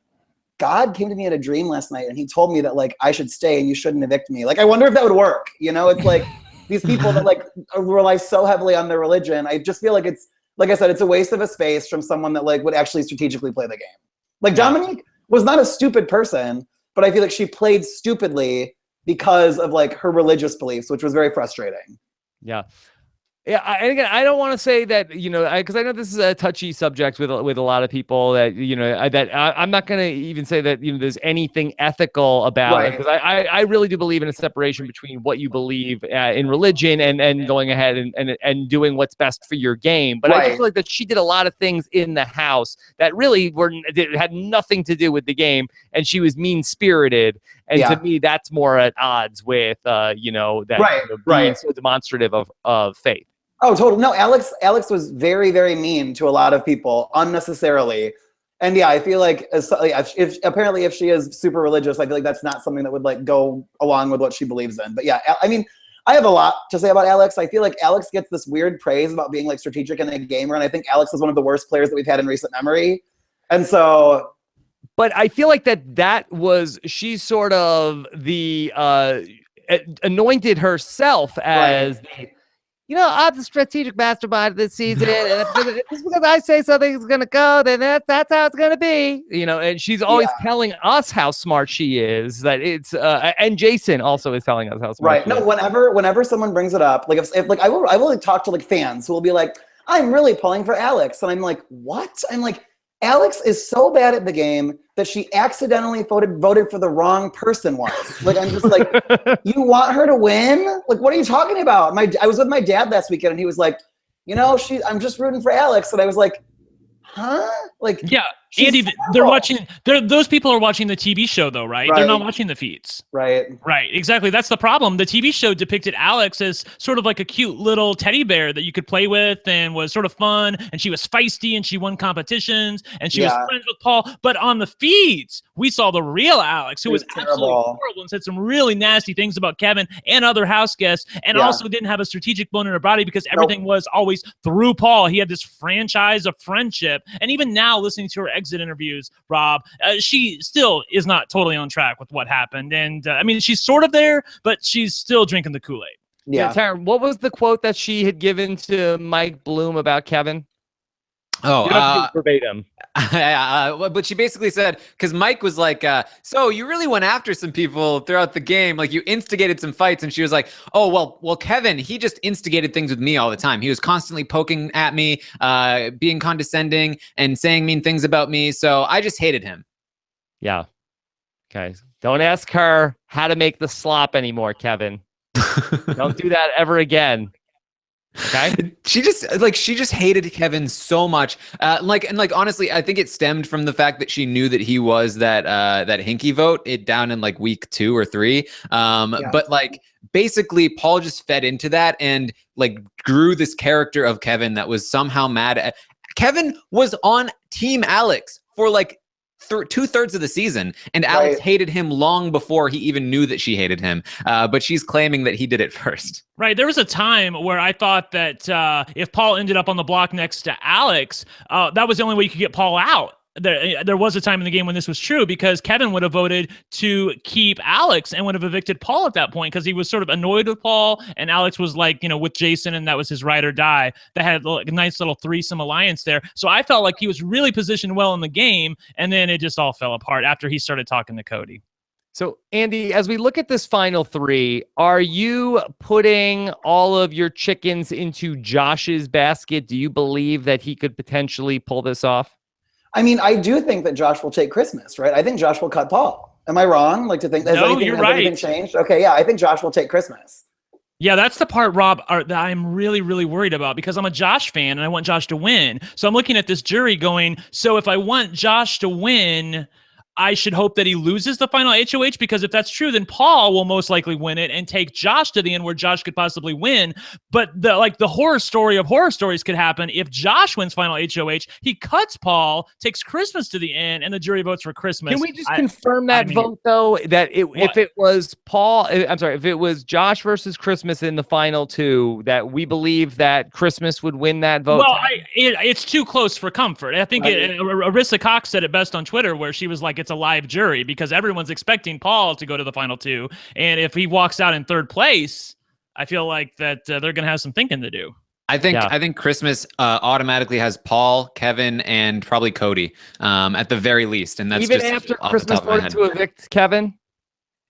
God came to me in a dream last night and he told me that, like, I should stay and you shouldn't evict me. Like, I wonder if that would work. You know, it's like these people that, like, rely so heavily on their religion. I just feel like it's, like I said, it's a waste of a space from someone that like would actually strategically play the game. Like Dominique was not a stupid person, but I feel like she played stupidly because of like her religious beliefs, which was very frustrating. Yeah. Yeah, and again, I don't want to say that, you know, because I know this is a touchy subject with a lot of people that, you know, I'm not going to even say that, you know, there's anything ethical about it, because I really do believe in a separation between what you believe in religion and going ahead and doing what's best for your game. But I just feel like that she did a lot of things in the house that really had nothing to do with the game, and she was mean-spirited. And to me, that's more at odds with, you know, that being so demonstrative of faith. Oh, totally. No, Alex was very, very mean to a lot of people unnecessarily. And yeah, I feel like if she is super religious, I feel like that's not something that would like go along with what she believes in. But yeah, I mean, I have a lot to say about Alex. I feel like Alex gets this weird praise about being like strategic and a gamer, and I think Alex is one of the worst players that we've had in recent memory. And so, but I feel like she's sort of the anointed herself as the, I'm the strategic mastermind of this season, and just because I say something's gonna go, then that's how it's gonna be, And she's always telling us how smart she is. That it's and Jason also is telling us how smart. Right. She No. is. Whenever someone brings it up, like if like I will like, talk to like fans who will be like, I'm really pulling for Alex, and I'm like, what? I'm like, Alex is so bad at the game that she accidentally voted for the wrong person once. Like, I'm just like, you want her to win? Like, what are you talking about? I was with my dad last weekend, and he was like, I'm just rooting for Alex. And I was like, huh? Like, yeah, Andy, those people are watching the TV show though, right? They're not watching the feeds. Right, exactly. That's the problem. The TV show depicted Alex as sort of like a cute little teddy bear that you could play with and was sort of fun, and she was feisty and she won competitions and she was friends with Paul. But on the feeds, we saw the real Alex, who was absolutely horrible and said some really nasty things about Kevin and other house guests, and also didn't have a strategic bone in her body because everything was always through Paul. He had this franchise of friendship, and even now, listening to her exit interviews, Rob, she still is not totally on track with what happened. And I mean, she's sort of there, but she's still drinking the Kool-Aid. Yeah, Taran, what was the quote that she had given to Mike Bloom about Kevin? Verbatim. But she basically said, because Mike was like, so you really went after some people throughout the game, like you instigated some fights, and she was like, oh, well, Kevin, he just instigated things with me all the time. He was constantly poking at me, being condescending and saying mean things about me, so I just hated him. Yeah. Okay. Don't ask her how to make the slop anymore, Kevin. Don't do that ever again. Okay. She just hated Kevin so much. Honestly, I think it stemmed from the fact that she knew that he was that hinky vote down in like week 2 or 3. But like basically Paul just fed into that and like grew this character of Kevin that was somehow mad at Kevin was on Team Alex for like 2/3 of the season, and Alex hated him long before he even knew that she hated him. But she's claiming that he did it first. Right. There was a time where I thought that if Paul ended up on the block next to Alex, that was the only way you could get Paul out. There was a time in the game when this was true, because Kevin would have voted to keep Alex and would have evicted Paul at that point because he was sort of annoyed with Paul, and Alex was like, with Jason, and that was his ride or die. That had a nice little threesome alliance there. So I felt like he was really positioned well in the game, and then it just all fell apart after he started talking to Cody. So, Andy, as we look at this final 3, are you putting all of your chickens into Josh's basket? Do you believe that he could potentially pull this off? I mean, I do think that Josh will take Christmas, right? I think Josh will cut Paul. Am I wrong? Like to think has anything changed? Okay, yeah, I think Josh will take Christmas. Yeah, that's the part, Rob, that I'm really, really worried about, because I'm a Josh fan and I want Josh to win. So I'm looking at this jury going, so if I want Josh to win, I should hope that he loses the final HOH, because if that's true, then Paul will most likely win it and take Josh to the end where Josh could possibly win. But the horror story of horror stories could happen if Josh wins final HOH, he cuts Paul, takes Christmas to the end, and the jury votes for Christmas. Can we just confirm that vote though? That if it was if it was Josh versus Christmas in the final 2, that we believe that Christmas would win that vote? Well, it's too close for comfort. I think Arissa Cox said it best on Twitter, where she was like, it's a live jury because everyone's expecting Paul to go to the final 2. And if he walks out in 3rd place, I feel like that they're going to have some thinking to do. I think Christmas automatically has Paul, Kevin, and probably Cody at the very least. And that's even just after Christmas voted to evict Kevin.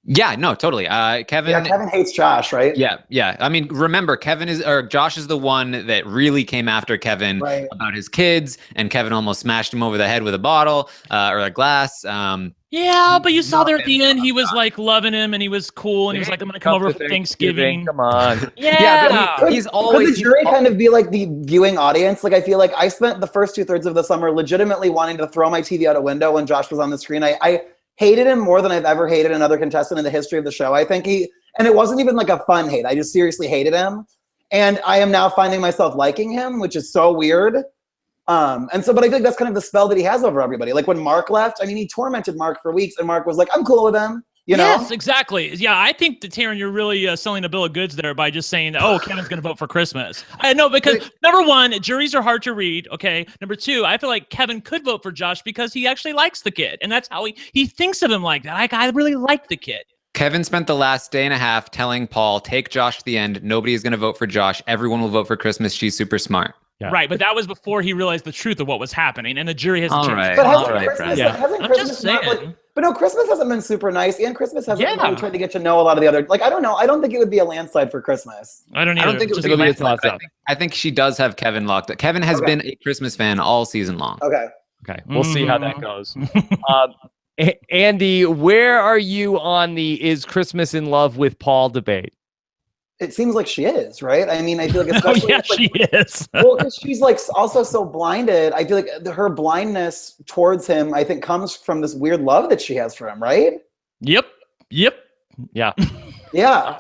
Yeah, no, totally. Kevin. Yeah, Kevin hates Josh, right? Yeah. I mean, remember, Josh is the one that really came after Kevin about his kids, and Kevin almost smashed him over the head with a bottle or a glass. Yeah, but you saw there at the end, he was like loving him, and he was cool, and he was like, I'm gonna come over for Thanksgiving. Come on. Yeah. But he's always. Could the jury kind of be like the viewing audience? Like, I feel like I spent the first 2/3 of the summer legitimately wanting to throw my TV out a window when Josh was on the screen. I hated him more than I've ever hated another contestant in the history of the show. I think and it wasn't even like a fun hate. I just seriously hated him. And I am now finding myself liking him, which is so weird. And so, but I think that's kind of the spell that he has over everybody. Like when Mark left, I mean, he tormented Mark for weeks, and Mark was like, I'm cool with him. You know? Yes, exactly. Yeah, I think that Taran, you're really selling a bill of goods there by just saying, "Oh, Kevin's going to vote for Christmas." I know because number one, juries are hard to read. Okay. Number two, I feel like Kevin could vote for Josh because he actually likes the kid, and that's how he thinks of him like that. I really like the kid. Kevin spent the last day and a half telling Paul, "Take Josh to the end. Nobody is going to vote for Josh. Everyone will vote for Christmas. She's super smart." Yeah. Right, but that was before he realized the truth of what was happening, and the jury hasn't changed. Right. But I'm Christmas just not, saying. like, but no, Christmas hasn't been super nice, and Christmas hasn't really Yeah. tried to get to know a lot of the other. Like, I don't know. I don't think it would be a landslide for Christmas. I don't I don't think it Just would be be a landslide, toss-up. but I think she does have Kevin locked up. Kevin has been a Christmas fan all season long. Okay. Okay, we'll see how that goes. Andy, where are you on the "is Christmas in love with Paul" debate? It seems like she is, right? I mean, I feel like Oh especially yeah, she is. well, because she's like also so blinded. I feel like her blindness towards him, I think, comes from this weird love that she has for him, right? Yep. Yeah. Yeah.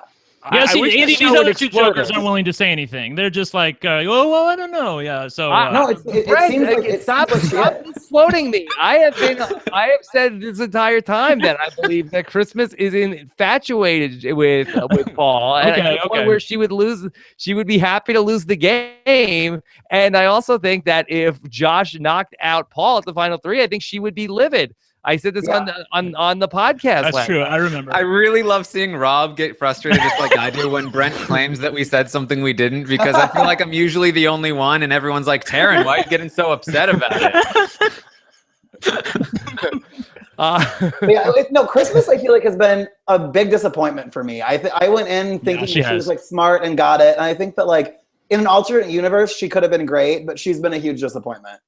Yeah, I see, wish the Andy, show these would other two explode jokers this. aren't willing to say anything. They're just like, oh, well, I don't know. Yeah, so No, it Brent, seems like it stop seems like she is. floating me. I have said this entire time that I believe that Christmas is infatuated with Paul, and Okay, at the point okay. where she would be happy to lose the game. And I also think that if Josh knocked out Paul at the final three, I think she would be livid. I said this on the podcast. that's last true. night. I remember. I really love seeing Rob get frustrated just like I do when Brent claims that we said something we didn't, because I feel like I'm usually the only one and everyone's like, "Taran, why are you getting so upset about it?" No, Christmas I feel like has been a big disappointment for me. I went in thinking she she was has. like smart and got it, and I think that like in an alternate universe she could have been great, but she's been a huge disappointment.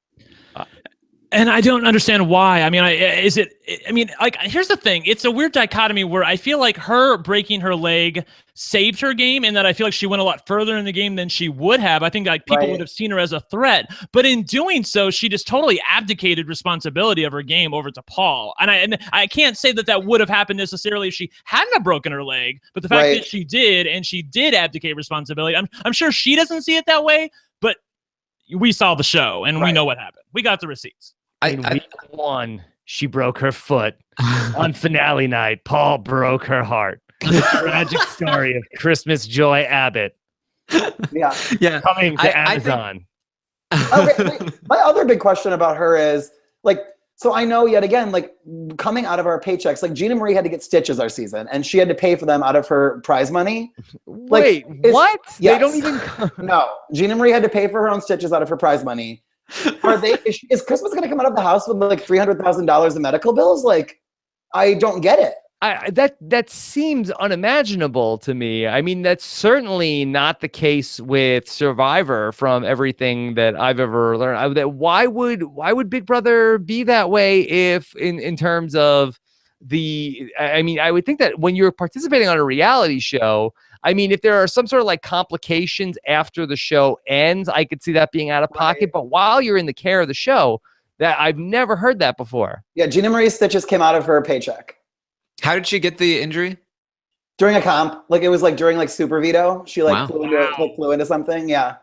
And I don't understand why. I mean, here's the thing. It's a weird dichotomy where I feel like her breaking her leg saved her game, and that I feel like she went a lot further in the game than she would have. I think like people would have seen her as a threat, but in doing so, she just totally abdicated responsibility of her game over to Paul. And I can't say that would have happened necessarily if she hadn't have broken her leg, but the fact that she did, and she did abdicate responsibility, I'm sure she doesn't see it that way, but we saw the show and we know what happened. We got the receipts. In week one, she broke her foot. On finale night, Paul broke her heart. The tragic story of Christmas Joy Abbott. Yeah. Coming to Amazon. Okay, my other big question about her is like, so I know yet again, like coming out of our paychecks, like Gina Marie had to get stitches our season, and she had to pay for them out of her prize money. Wait, what? Yes. They don't even. No, Gina Marie had to pay for her own stitches out of her prize money. Is Christmas going to come out of the house with like $300,000 in medical bills? Like, I don't get it. That seems unimaginable to me. I mean, that's certainly not the case with Survivor. From everything that I've ever learned, why would Big Brother be that way? If in terms of I mean, I would think that when you're participating on a reality show, I mean, if there are some sort of like complications after the show ends, I could see that being out of pocket. But while you're in the care of the show, that I've never heard that before. Yeah, Gina Marie's stitches came out of her paycheck. How did she get the injury? During a comp. Like it was like during like Super Veto. She like flew into something. Yeah.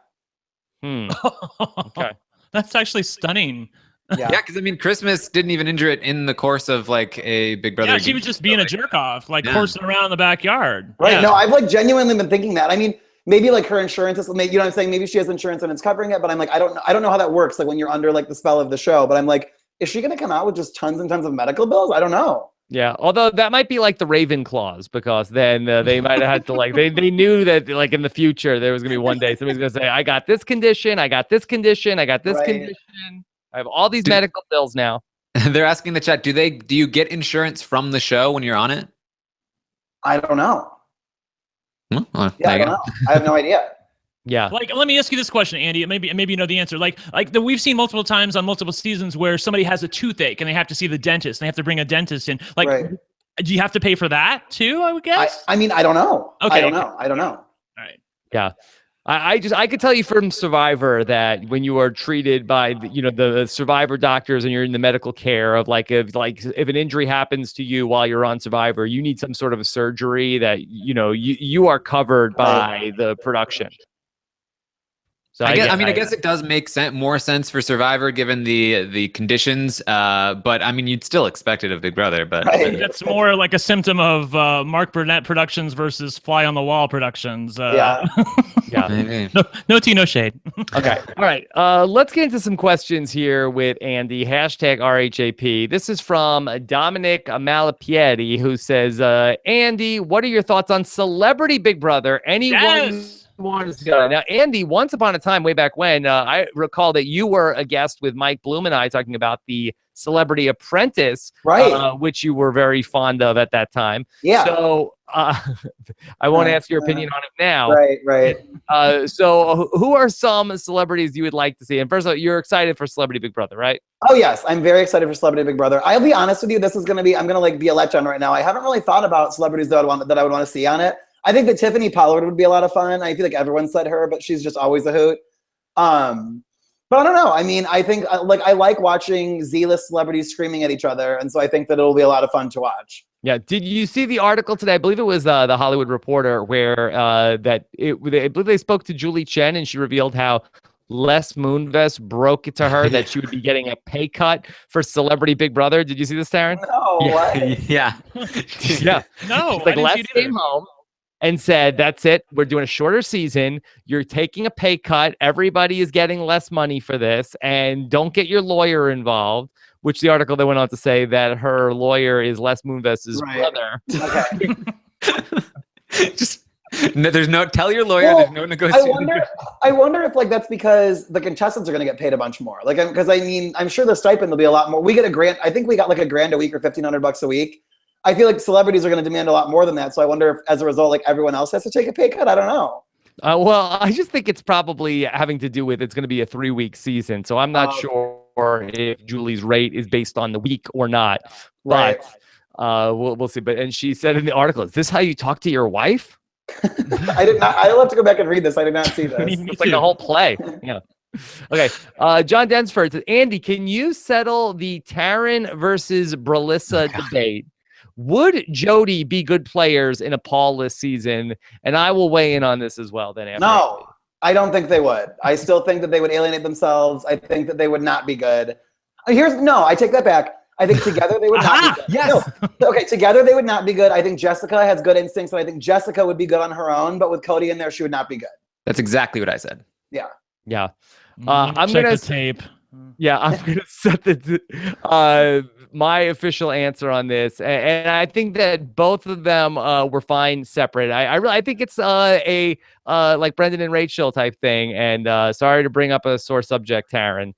Okay. That's actually stunning. Yeah, because I mean, Christmas didn't even injure it in the course of like a Big Brother. Yeah, she was just being a jerk off, like coursing around in the backyard. Right. Yeah. No, I've like genuinely been thinking that. I mean, maybe like her insurance is, you know what I'm saying? Maybe she has insurance and it's covering it, but I'm like, I don't know how that works. Like when you're under like the spell of the show, but I'm like, is she going to come out with just tons and tons of medical bills? I don't know. Yeah, although that might be like the Raven clause, because then they might have had to like they knew that like in the future there was gonna be one day somebody's gonna say, I got this condition, I got this condition, I got this condition. I have all these medical bills now. They're asking the chat, do you get insurance from the show when you're on it? I don't know. Well, Yeah, I don't know. I have no idea. Yeah. Like, let me ask you this question, Andy. Maybe you know the answer. Like we've seen multiple times on multiple seasons where somebody has a toothache and they have to see the dentist. And they have to bring a dentist in. Like, do you have to pay for that too? I would guess. I mean, I don't know. Okay. I don't know. All right. Yeah. I could tell you from Survivor that when you are treated by the Survivor doctors and you're in the medical care of if an injury happens to you while you're on Survivor, you need some sort of a surgery that you are covered by the production. So I guess it does make more sense for Survivor given the conditions. But I mean, you'd still expect it of Big Brother. But Right. That's more like a symptom of Mark Burnett Productions versus Fly on the Wall Productions. Yeah. Yeah. maybe. No tea, no shade. Okay. All right. Let's get into some questions here with Andy. Hashtag RHAP. This is from Dominic Malapiedi, who says, Andy, what are your thoughts on Celebrity Big Brother? Anyone Yes. wants to go? Now, Andy, once upon a time, way back when, I recall that you were a guest with Mike Bloom and I talking about the Celebrity Apprentice, Right. which you were very fond of at that time. Yeah. So I won't ask your opinion on it now. Right. So who are some celebrities you would like to see? And first of all, you're excited for Celebrity Big Brother, right? Oh yes, I'm very excited for Celebrity Big Brother. I'll be honest with you, I'm gonna be a letdown right now. I haven't really thought about celebrities that I would want to see on it. I think that Tiffany Pollard would be a lot of fun. I feel like everyone said her, but she's just always a hoot. But I don't know. I mean, I think I like watching Z-list celebrities screaming at each other, and so I think that it'll be a lot of fun to watch. Yeah. Did you see the article today? I believe it was the Hollywood Reporter where I believe they spoke to Julie Chen and she revealed how Les Moonves broke it to her that she would be getting a pay cut for Celebrity Big Brother. Did you see this, Taran? No, what? Yeah. Yeah. No, She's like, I didn't Les see it came either. home and said, that's it. We're doing a shorter season. You're taking a pay cut. Everybody is getting less money for this. And don't get your lawyer involved, which the article they went on to say that her lawyer is Les Moonves' brother. Okay. Tell your lawyer Well, there's no negotiation. I wonder if that's because the contestants are going to get paid a bunch more. Because I mean, I'm sure the stipend will be a lot more. We get a grant. I think we got like $1,000 a week or $1,500 a week. I feel like celebrities are going to demand a lot more than that. So I wonder if, as a result, everyone else has to take a pay cut. I don't know. Well, I just think it's probably having to do with it's going to be a 3-week season. So I'm not sure if Julie's rate is based on the week or not. Right. But we'll see. And she said in the article, is this how you talk to your wife? I did not. I'll have to go back and read this. I did not see this. It's like the whole play. Yeah. Okay. John Densford says, Andy, can you settle the Taran versus Bralissa debate? Would Jody be good players in a Paul-less season? And I will weigh in on this as well. Then after. No, I don't think they would. I still think that they would alienate themselves. I think that they would not be good. I take that back. I think together they would not be good. Yes. No. Okay, together they would not be good. I think Jessica has good instincts, and I think Jessica would be good on her own, but with Cody in there, she would not be good. That's exactly what I said. Yeah. Yeah. I'm going gonna to tape. Yeah, I'm going to set my official answer on this, and I think that both of them were fine separate. I think it's a like Brendan and Rachel type thing. And sorry to bring up a sore subject, Taran.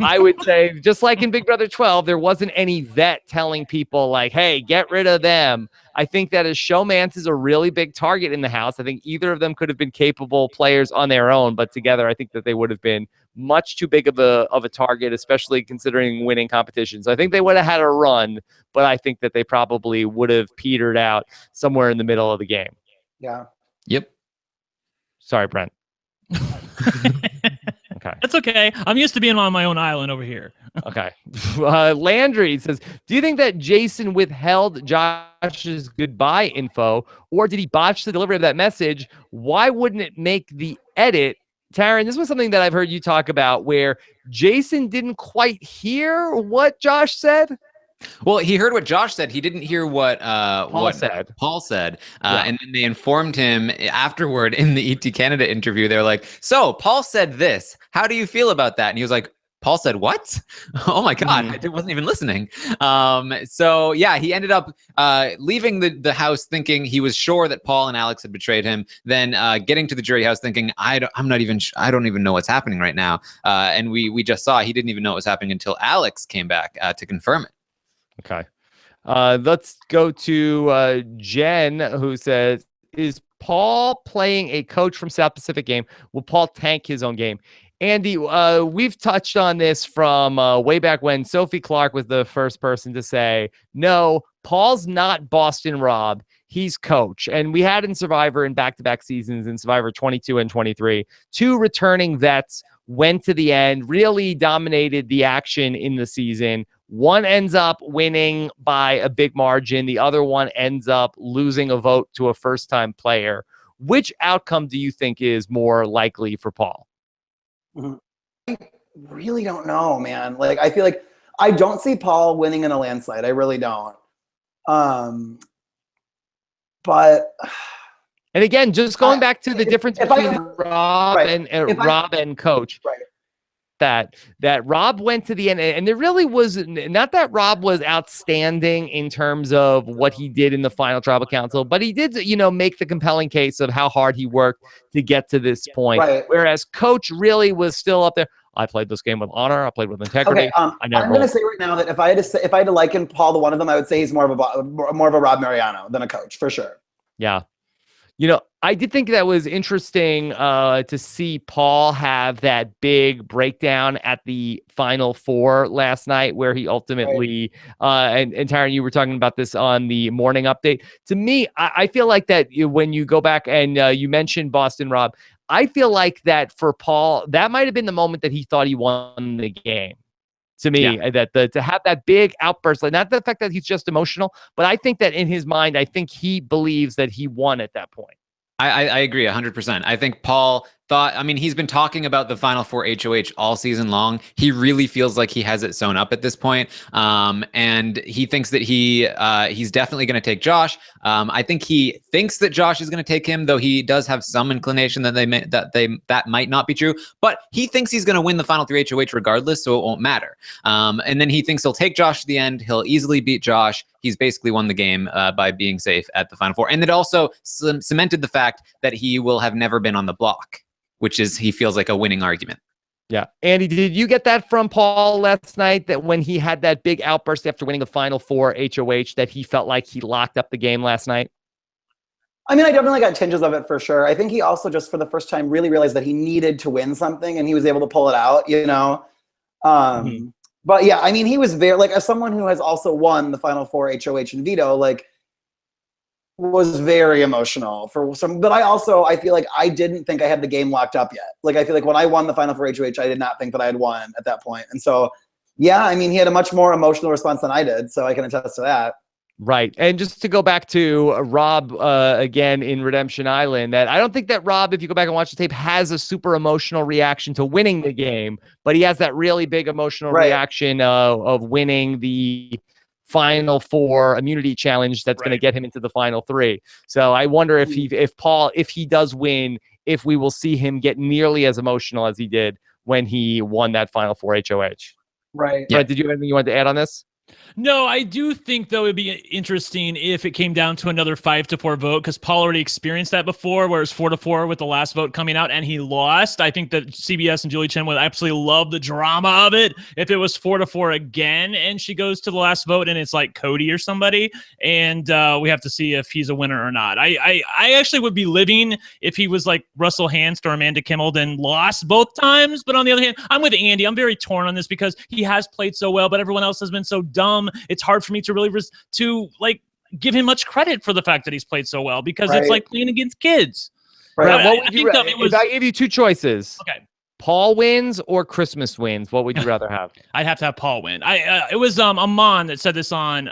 I would say, just like in Big Brother 12, there wasn't any vet telling people like, "Hey, get rid of them." I think that as showmance is a really big target in the house. I think either of them could have been capable players on their own, but together, I think that they would have been much too big of a target, especially considering winning competitions. I think they would have had a run, but I think that they probably would have petered out somewhere in the middle of the game. Yeah. Yep. Sorry, Brent. Okay. That's okay. I'm used to being on my own island over here. Okay. Landry says, do you think that Jason withheld Josh's goodbye info, or did he botch the delivery of that message? Why wouldn't it make the edit? Taran, this was something that I've heard you talk about where Jason didn't quite hear what Josh said. Well, he heard what Josh said. He didn't hear what Paul said. And then they informed him afterward in the ET Canada interview. They're like, so Paul said this. How do you feel about that? And he was like, Paul said what? Oh my God, I wasn't even listening. So yeah, he ended up leaving the house thinking he was sure that Paul and Alex had betrayed him. Then getting to the jury house thinking, I don't even know what's happening right now. And we just saw he didn't even know what was happening until Alex came back to confirm it. Okay. Let's go to Jen, who says, is Paul playing a coach from South Pacific game? Will Paul tank his own game? Andy, we've touched on this from way back when Sophie Clark was the first person to say, no, Paul's not Boston Rob. He's coach. And we had in Survivor in back-to-back seasons in Survivor 22 and 23, 2 returning vets went to the end, really dominated the action in the season. One ends up winning by a big margin. The other one ends up losing a vote to a first-time player. Which outcome do you think is more likely for Paul? I really don't know, man. Like, I feel like I don't see Paul winning in a landslide. I really don't. But and again, just going back to the difference between Rob Rob and Coach. Right. That Rob went to the end, and there really was not that Rob was outstanding in terms of what he did in the final tribal council, but he did, make the compelling case of how hard he worked to get to this point. Right. Whereas Coach really was still up there. I played this game with honor. I played with integrity. Okay, I'm going to say right now that if I had to liken Paul to one of them, I would say he's more of a Rob Mariano than a Coach, for sure. Yeah. I did think that was interesting to see Paul have that big breakdown at the Final Four last night, where he ultimately, and Taran, you were talking about this on the morning update. To me, I feel like that when you go back and you mentioned Boston Rob, I feel like that for Paul, that might have been the moment that he thought he won the game. To me, that to have that big outburst, like not the fact that he's just emotional, but I think that in his mind, I think he believes that he won at that point. I agree 100%. I think Paul thought, he's been talking about the Final Four HOH all season long. He really feels like he has it sewn up at this point. And he thinks that he's definitely going to take Josh. I think he thinks that Josh is going to take him, though he does have some inclination that that might not be true. But he thinks he's going to win the Final 3 HOH regardless, so it won't matter. And then he thinks he'll take Josh to the end. He'll easily beat Josh. He's basically won the game by being safe at the Final Four. And it also cemented the fact that he will have never been on the block, which is, he feels like a winning argument. Yeah. Andy, did you get that from Paul last night, that when he had that big outburst after winning the Final Four HOH, that he felt like he locked up the game last night? I definitely got tinges of it for sure. I think he also just for the first time really realized that he needed to win something, and he was able to pull it out, But yeah, he was very, like, as someone who has also won the Final Four HOH and veto, like, was very emotional for some, but I feel like I didn't think I had the game locked up yet. Like, I feel like when I won the Final Four HOH, I did not think that I had won at that point. And so, yeah, he had a much more emotional response than I did. So I can attest to that. Right. And just to go back to Rob again in Redemption Island, that I don't think that Rob, if you go back and watch the tape, has a super emotional reaction to winning the game, but he has that really big emotional reaction of winning the Final Four immunity challenge that's going to get him into the Final Three. So I wonder if Paul, if he does win, if we will see him get nearly as emotional as he did when he won that Final Four HOH. Right. Yeah. Did you have anything you wanted to add on this? No, I do think, though, it'd be interesting if it came down to another 5-4 vote, because Paul already experienced that before, where it was 4-4 with the last vote coming out, and he lost. I think that CBS and Julie Chen would absolutely love the drama of it if it was 4-4 again, and she goes to the last vote, and it's like Cody or somebody, and we have to see if he's a winner or not. I actually would be living if he was like Russell Hanst or Amanda Kimmel, then lost both times. But on the other hand, I'm with Andy. I'm very torn on this because he has played so well, but everyone else has been so dumb. It's hard for me to really give him much credit for the fact that he's played so well, because it's like playing against kids. Right. What would you rather? If I gave you two choices, okay, Paul wins or Christmas wins, what would you rather have? I'd have to have Paul win. It was Amon that said this on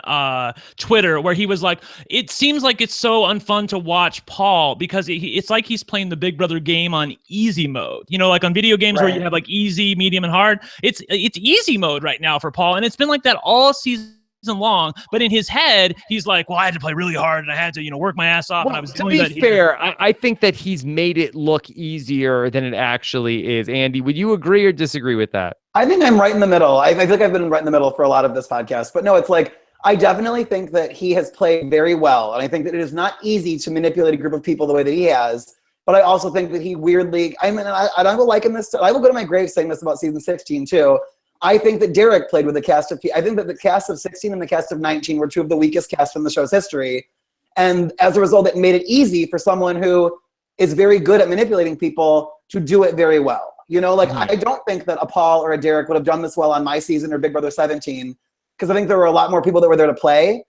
Twitter, where he was like, it seems like it's so unfun to watch Paul because it's like he's playing the Big Brother game on easy mode. Like on video games where you have like easy, medium, and hard. It's easy mode right now for Paul, and it's been like that all season long, but in his head he's like, well, I had to play really hard and I had to work my ass off. Well, and I was to be fair, I think that he's made it look easier than it actually is. Andy, would you agree or disagree with that? I think I'm right in the middle. I feel like I've been right in the middle for a lot of this podcast, but no, it's like, I definitely think that he has played very well, and I think that it is not easy to manipulate a group of people the way that he has. But I also think that he weirdly, I will liken this I will go to my grave saying this about season 16 too. I think that Derek played with a cast of people. I think that the cast of 16 and the cast of 19 were two of the weakest casts in the show's history. And as a result, it made it easy for someone who is very good at manipulating people to do it very well. I don't think that a Paul or a Derek would have done this well on my season or Big Brother 17, because I think there were a lot more people that were there to play.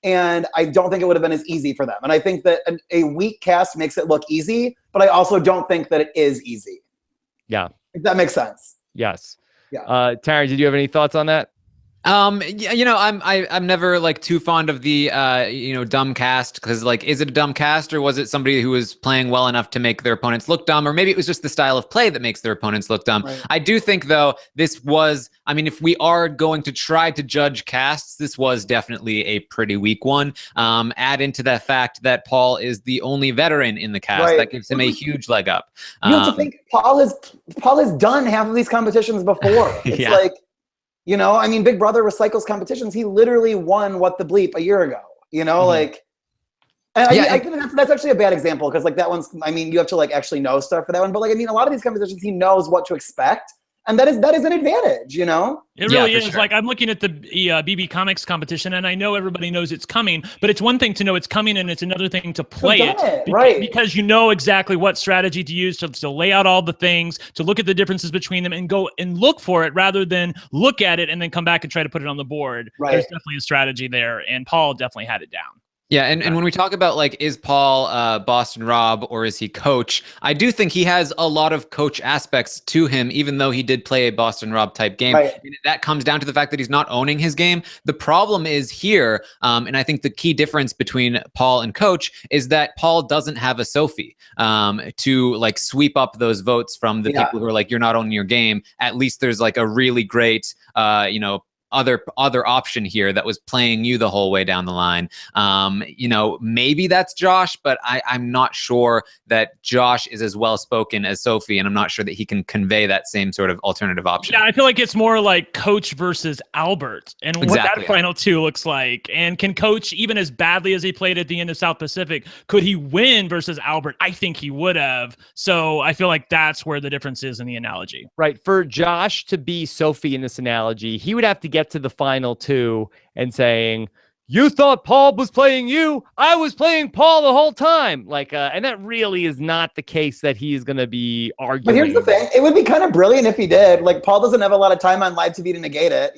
And I don't think it would have been as easy for them. And I think that a weak cast makes it look easy, but I also don't think that it is easy. Yeah. If that makes sense. Yes. Yeah. Taran, did you have any thoughts on that? I'm never like too fond of the dumb cast, because like, is it a dumb cast, or was it somebody who was playing well enough to make their opponents look dumb, or maybe it was just the style of play that makes their opponents look dumb. Right. I do think though this was, I mean, if we are going to try to judge casts, this was definitely a pretty weak one. Add into the fact that Paul is the only veteran in the cast, Right. that gives him a huge leg up. You have to think Paul has done half of these competitions before. It's Yeah. like, I mean, Big Brother recycles competitions. He literally won What the Bleep a year ago. Like, and I think that's actually a bad example, because like that one's, I mean, you have to like actually know stuff for that one. But like, I mean, a lot of these competitions, he knows what to expect, and that is an advantage. It really is. Sure. Like, I'm looking at the BB Comics competition, and I know everybody knows it's coming, but it's one thing to know it's coming, and it's another thing to play it. Right. Because you know exactly what strategy to use to lay out all the things, to look at the differences between them and go and look for it, rather than look at it and then come back and try to put it on the board. Right. There's definitely a strategy there, and Paul definitely had it down. Yeah, and when we talk about like, is Paul Boston Rob or is he coach? I do think he has a lot of coach aspects to him, even though he did play a Boston Rob type game. Right. And that comes down to the fact that he's not owning his game. The problem is here, and I think the key difference between Paul and coach is that Paul doesn't have a Sophie to like sweep up those votes from the people who are like, you're not owning your game. At least there's like a really great, other option here that was playing you the whole way down the line. Maybe that's Josh, but I'm not sure that Josh is as well spoken as Sophie, and I'm not sure that he can convey that same sort of alternative option. Yeah, I feel like it's more like Coach versus Albert, and what Exactly. that final two looks like. And can Coach, even as badly as he played at the end of South Pacific, could he win versus Albert? I think he would have. So I feel like that's where the difference is in the analogy. Right. For Josh to be Sophie in this analogy, he would have to get to the final two and saying, you thought Paul was playing you. I was playing Paul the whole time. Like, and that really is not the case that he's going to be arguing. But here's the thing. It would be kind of brilliant if he did. Like, Paul doesn't have a lot of time on live TV to negate it,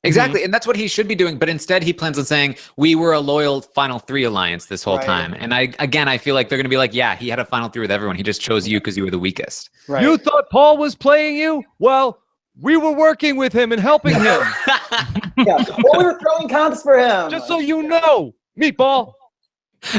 Exactly. And that's what he should be doing. But instead, he plans on saying, we were a loyal Final Three alliance this whole time. And I feel like they're going to be like, yeah, he had a Final Three with everyone. He just chose you because you were the weakest. Right. You thought Paul was playing you? Well, we were working with him and helping him. Well, we were throwing comps for him. Just so you know, meatball.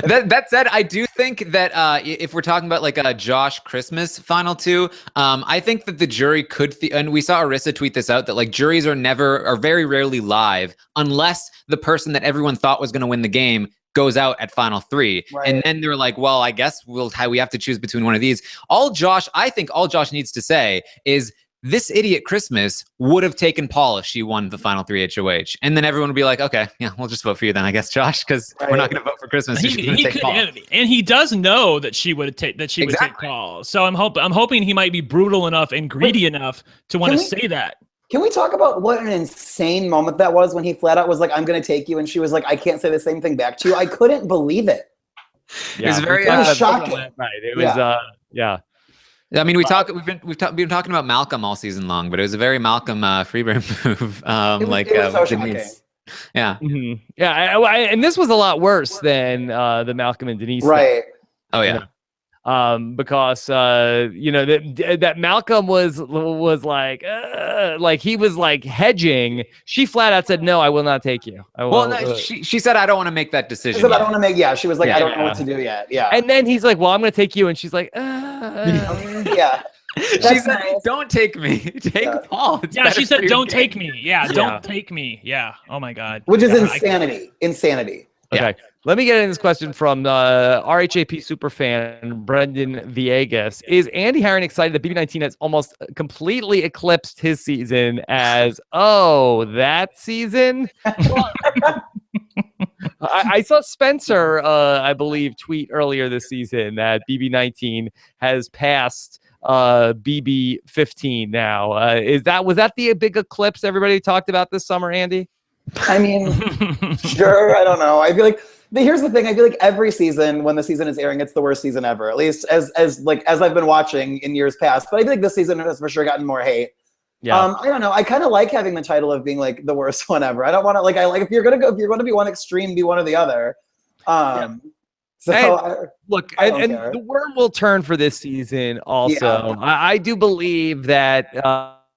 That said, I do think that if we're talking about like a Josh Christmas final two, I think that the jury could, and we saw Arissa tweet this out, that like juries are very rarely live unless the person that everyone thought was going to win the game goes out at final three. Right. And then they're like, well, I guess we have to choose between one of these. I think all Josh needs to say is, this idiot Christmas would have taken Paul if she won the final three HOH. And then everyone would be like, okay, yeah, we'll just vote for you then, I guess, Josh, because we're not going to vote for Christmas. And he does know that she would take Paul. So I'm hoping he might be brutal enough and greedy enough to want to say that. Can we talk about what an insane moment that was when he flat out was like, I'm going to take you. And she was like, I can't say the same thing back to you. I couldn't believe it. Yeah, it was shocking. Right. It was, yeah. I mean, we've been talking about Malcolm all season long, but it was a very Malcolm Freeburn move. It was so Denise. Yeah. Mm-hmm. Yeah. And this was a lot worse than the Malcolm and Denise. Right. Thing. Oh yeah. Because that Malcolm was like he was like hedging. She flat out said, "No, I will not take you." She said, "I don't want to make that decision." She said, "I don't want to make." Yeah, she was like, "I don't know what to do yet." Yeah. And then he's like, "Well, I'm going to take you," and she's like, "Yeah." She said, "Don't take me. Take Paul." She said, "Don't take me." Yeah, don't take me. Yeah. Oh my God. Which is insanity. Insanity. Okay. Yeah. Let me get in this question from RHAP superfan Brendan Viegas. Is Andy Herren excited that BB19 has almost completely eclipsed his season as, that season? I saw Spencer, I believe, tweet earlier this season that BB19 has passed BB15 now. Was that the big eclipse everybody talked about this summer, Andy? I mean, sure. I don't know. I feel like here's the thing. I feel like every season, when the season is airing, it's the worst season ever. At least as I've been watching in years past. But I feel like this season has for sure gotten more hate. Yeah. I don't know. I kind of like having the title of being like the worst one ever. I don't want to if you're going to be one extreme, be one or the other. So look, and the worm will turn for this season. Also, I do believe that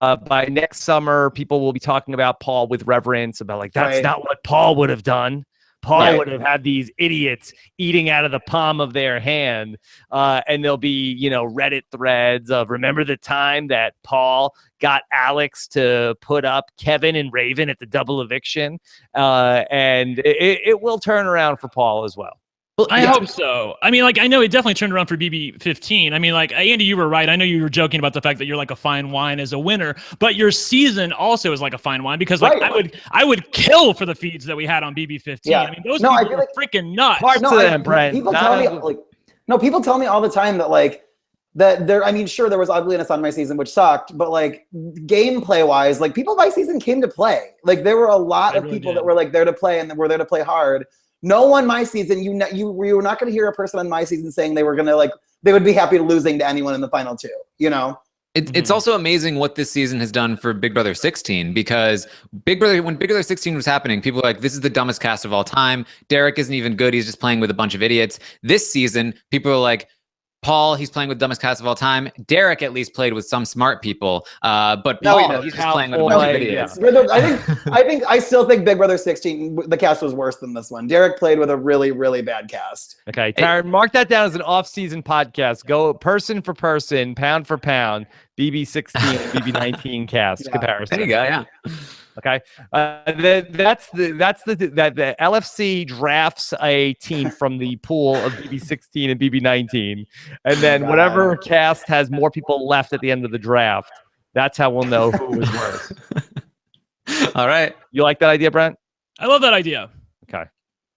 by next summer, people will be talking about Paul with reverence, about like, that's Right. not what Paul would have done. Paul Right. would have had these idiots eating out of the palm of their hand. And there'll be, Reddit threads of, remember the time that Paul got Alex to put up Kevin and Raven at the double eviction? And it will turn around for Paul as well. Well, I hope so. I mean, like, I know it definitely turned around for BB15. I mean, like, Andy, you were right. I know you were joking about the fact that you're like a fine wine as a winner, but your season also is like a fine wine because, like, Right. I would kill for the feeds that we had on BB15. Yeah. I mean, those No, I people feel are freaking nuts. Parts of them, Brent. People tell me people tell me all the time that like that there. I mean, sure, there was ugliness on my season, which sucked, but like gameplay wise, like people my season came to play. Like there were a lot of people that were like there to play and were there to play hard. No one my season, you were not going to hear a person on my season saying they were going to like they would be happy losing to anyone in the final two. It's also amazing what this season has done for Big Brother 16 because when Big Brother 16 was happening, people were like, this is the dumbest cast of all time. Derek isn't even good. He's just playing with a bunch of idiots. This season, people are like, Paul, he's playing with the dumbest cast of all time. Derek at least played with some smart people, but Paul, he's just playing with a bunch of idiots. Yeah. I still think Big Brother 16, the cast was worse than this one. Derek played with a really, really bad cast. Okay, Taran, mark that down as an off-season podcast. Go person for person, pound for pound, BB16 and BB19 cast comparison. There you go. Yeah. Okay, that's the LFC drafts a team from the pool of BB16 and BB19, and then whatever cast has more people left at the end of the draft, that's how we'll know who was worse. All right, you like that idea, Brent? I love that idea. Okay,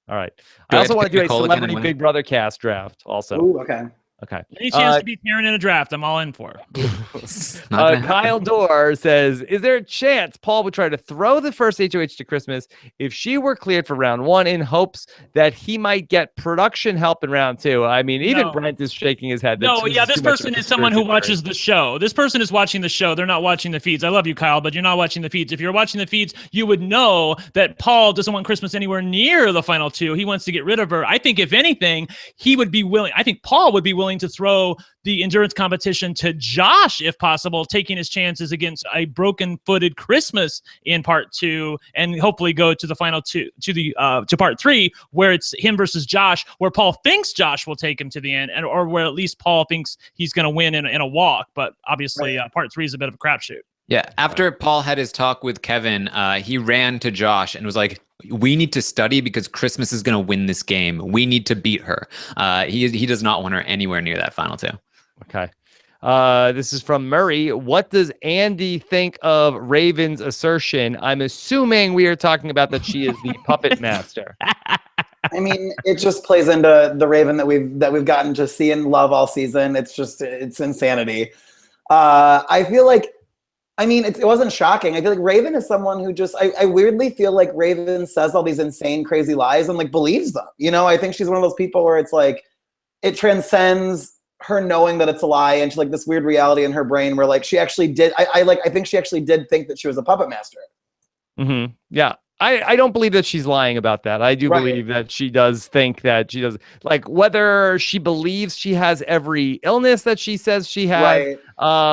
all right. I also want to do a Nicole celebrity Big Brother cast draft. Also, Ooh, okay. Any chance to beat Herren in a draft, I'm all in for. Kyle Dorr says, is there a chance Paul would try to throw the first HOH to Christmas if she were cleared for round one in hopes that he might get production help in round two? I mean, even Brent is shaking his head. No, yeah, this person is someone who watches the show. This person is watching the show. They're not watching the feeds. I love you, Kyle, but you're not watching the feeds. If you're watching the feeds, you would know that Paul doesn't want Christmas anywhere near the final two. He wants to get rid of her. I think, if anything, he would be willing. I think Paul would be willing to throw the endurance competition to Josh, if possible, taking his chances against a broken-footed Christmas in part two, and hopefully go to the final two, to part three, where it's him versus Josh, where Paul thinks Josh will take him to the end, or where at least Paul thinks he's going to win in a walk. But obviously, part three is a bit of a crapshoot. Yeah. After Paul had his talk with Kevin, he ran to Josh and was like, we need to study because Christmas is going to win this game. We need to beat her. He does not want her anywhere near that final two. Okay. This is from Murray. What does Andy think of Raven's assertion? I'm assuming we are talking about that she is the puppet master. I mean, it just plays into the Raven that we've gotten to see and love all season. It's insanity. I feel like, I mean, it wasn't shocking. I feel like Raven is someone who just, I weirdly feel like Raven says all these insane, crazy lies and like believes them. I think she's one of those people where it's like, it transcends her knowing that it's a lie into like this weird reality in her brain where like she actually did. I think she actually did think that she was a puppet master. Mm-hmm. Yeah. I don't believe that she's lying about that. I do believe that she does think that she does, like, whether she believes she has every illness that she says she has,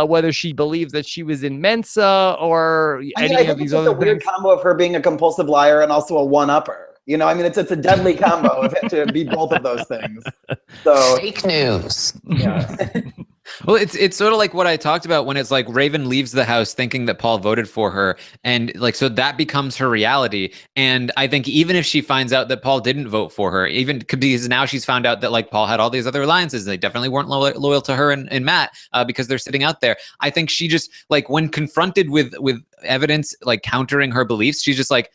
whether she believes that she was in Mensa or any of these other things. It's a weird combo of her being a compulsive liar and also a one-upper. I mean, it's a deadly combo to be both of those things. So fake news. Yeah. Well, it's sort of like what I talked about when it's like Raven leaves the house thinking that Paul voted for her, and like so that becomes her reality. And I think even if she finds out that Paul didn't vote for her, even because now she's found out that like Paul had all these other alliances, they definitely weren't loyal to her and Matt because they're sitting out there. I think she just like when confronted with evidence like countering her beliefs, she's just like,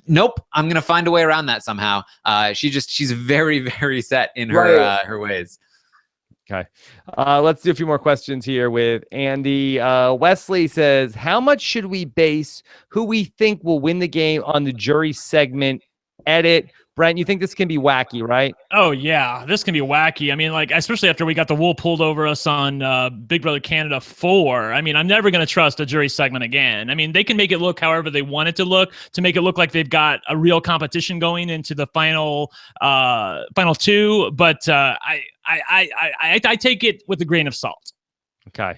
nope, I'm gonna find a way around that somehow. She's very, very set in her her ways. Okay. Let's do a few more questions here with Andy. Wesley says, how much should we base who we think will win the game on the jury segment edit? Brent, you think this can be wacky, right? Oh, yeah. This can be wacky. I mean, like, especially after we got the wool pulled over us on Big Brother Canada 4. I mean, I'm never going to trust a jury segment again. I mean, they can make it look however they want it to make it look like they've got a real competition going into the final two. But I take it with a grain of salt. Okay.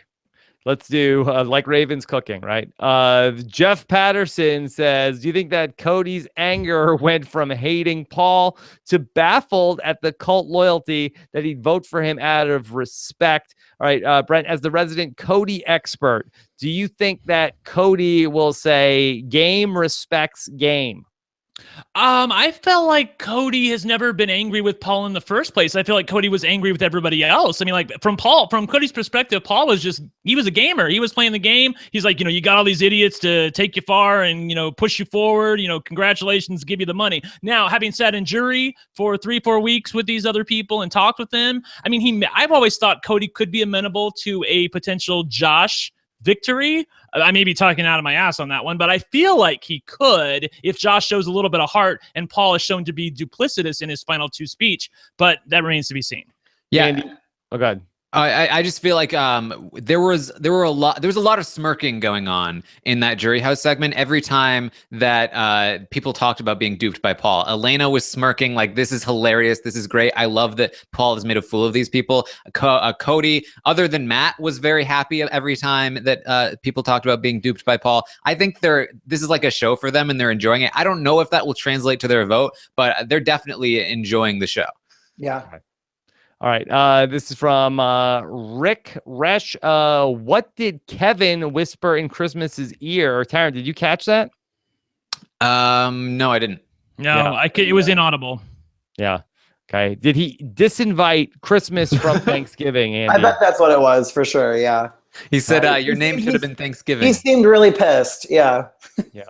Let's do like Raven's cooking, right? Jeff Patterson says, do you think that Cody's anger went from hating Paul to baffled at the cult loyalty that he'd vote for him out of respect? All right, Brent, as the resident Cody expert, do you think that Cody will say game respects game? I felt like Cody has never been angry with Paul in the first place. I feel like Cody was angry with everybody else. I mean, like from Cody's perspective, Paul was he was a gamer. He was playing the game. He's like, you got all these idiots to take you far and, push you forward, congratulations, give you the money. Now, having sat in jury for 3-4 weeks with these other people and talked with them, I mean, I've always thought Cody could be amenable to a potential Josh victory. I may be talking out of my ass on that one, but I feel like he could if Josh shows a little bit of heart and Paul is shown to be duplicitous in his final 2 speech, but that remains to be seen. Yeah. Andy? Oh, God. I just feel like there was a lot of smirking going on in that jury house segment every time that people talked about being duped by Paul. Elena was smirking like, this is hilarious, this is great, I love that Paul has made a fool of these people. Cody, other than Matt, was very happy every time that people talked about being duped by Paul. I think this is like a show for them and they're enjoying it. I don't know if that will translate to their vote, but they're definitely enjoying the show. Yeah. All right. This is from Rick Resch. What did Kevin whisper in Christmas's ear? Or Taran, did you catch that? No, I didn't. No, it was inaudible. Yeah. Okay. Did he disinvite Christmas from Thanksgiving, Andy? I bet that's what it was for sure. Yeah. He said, your name should have been Thanksgiving. He seemed really pissed. Yeah. Yeah.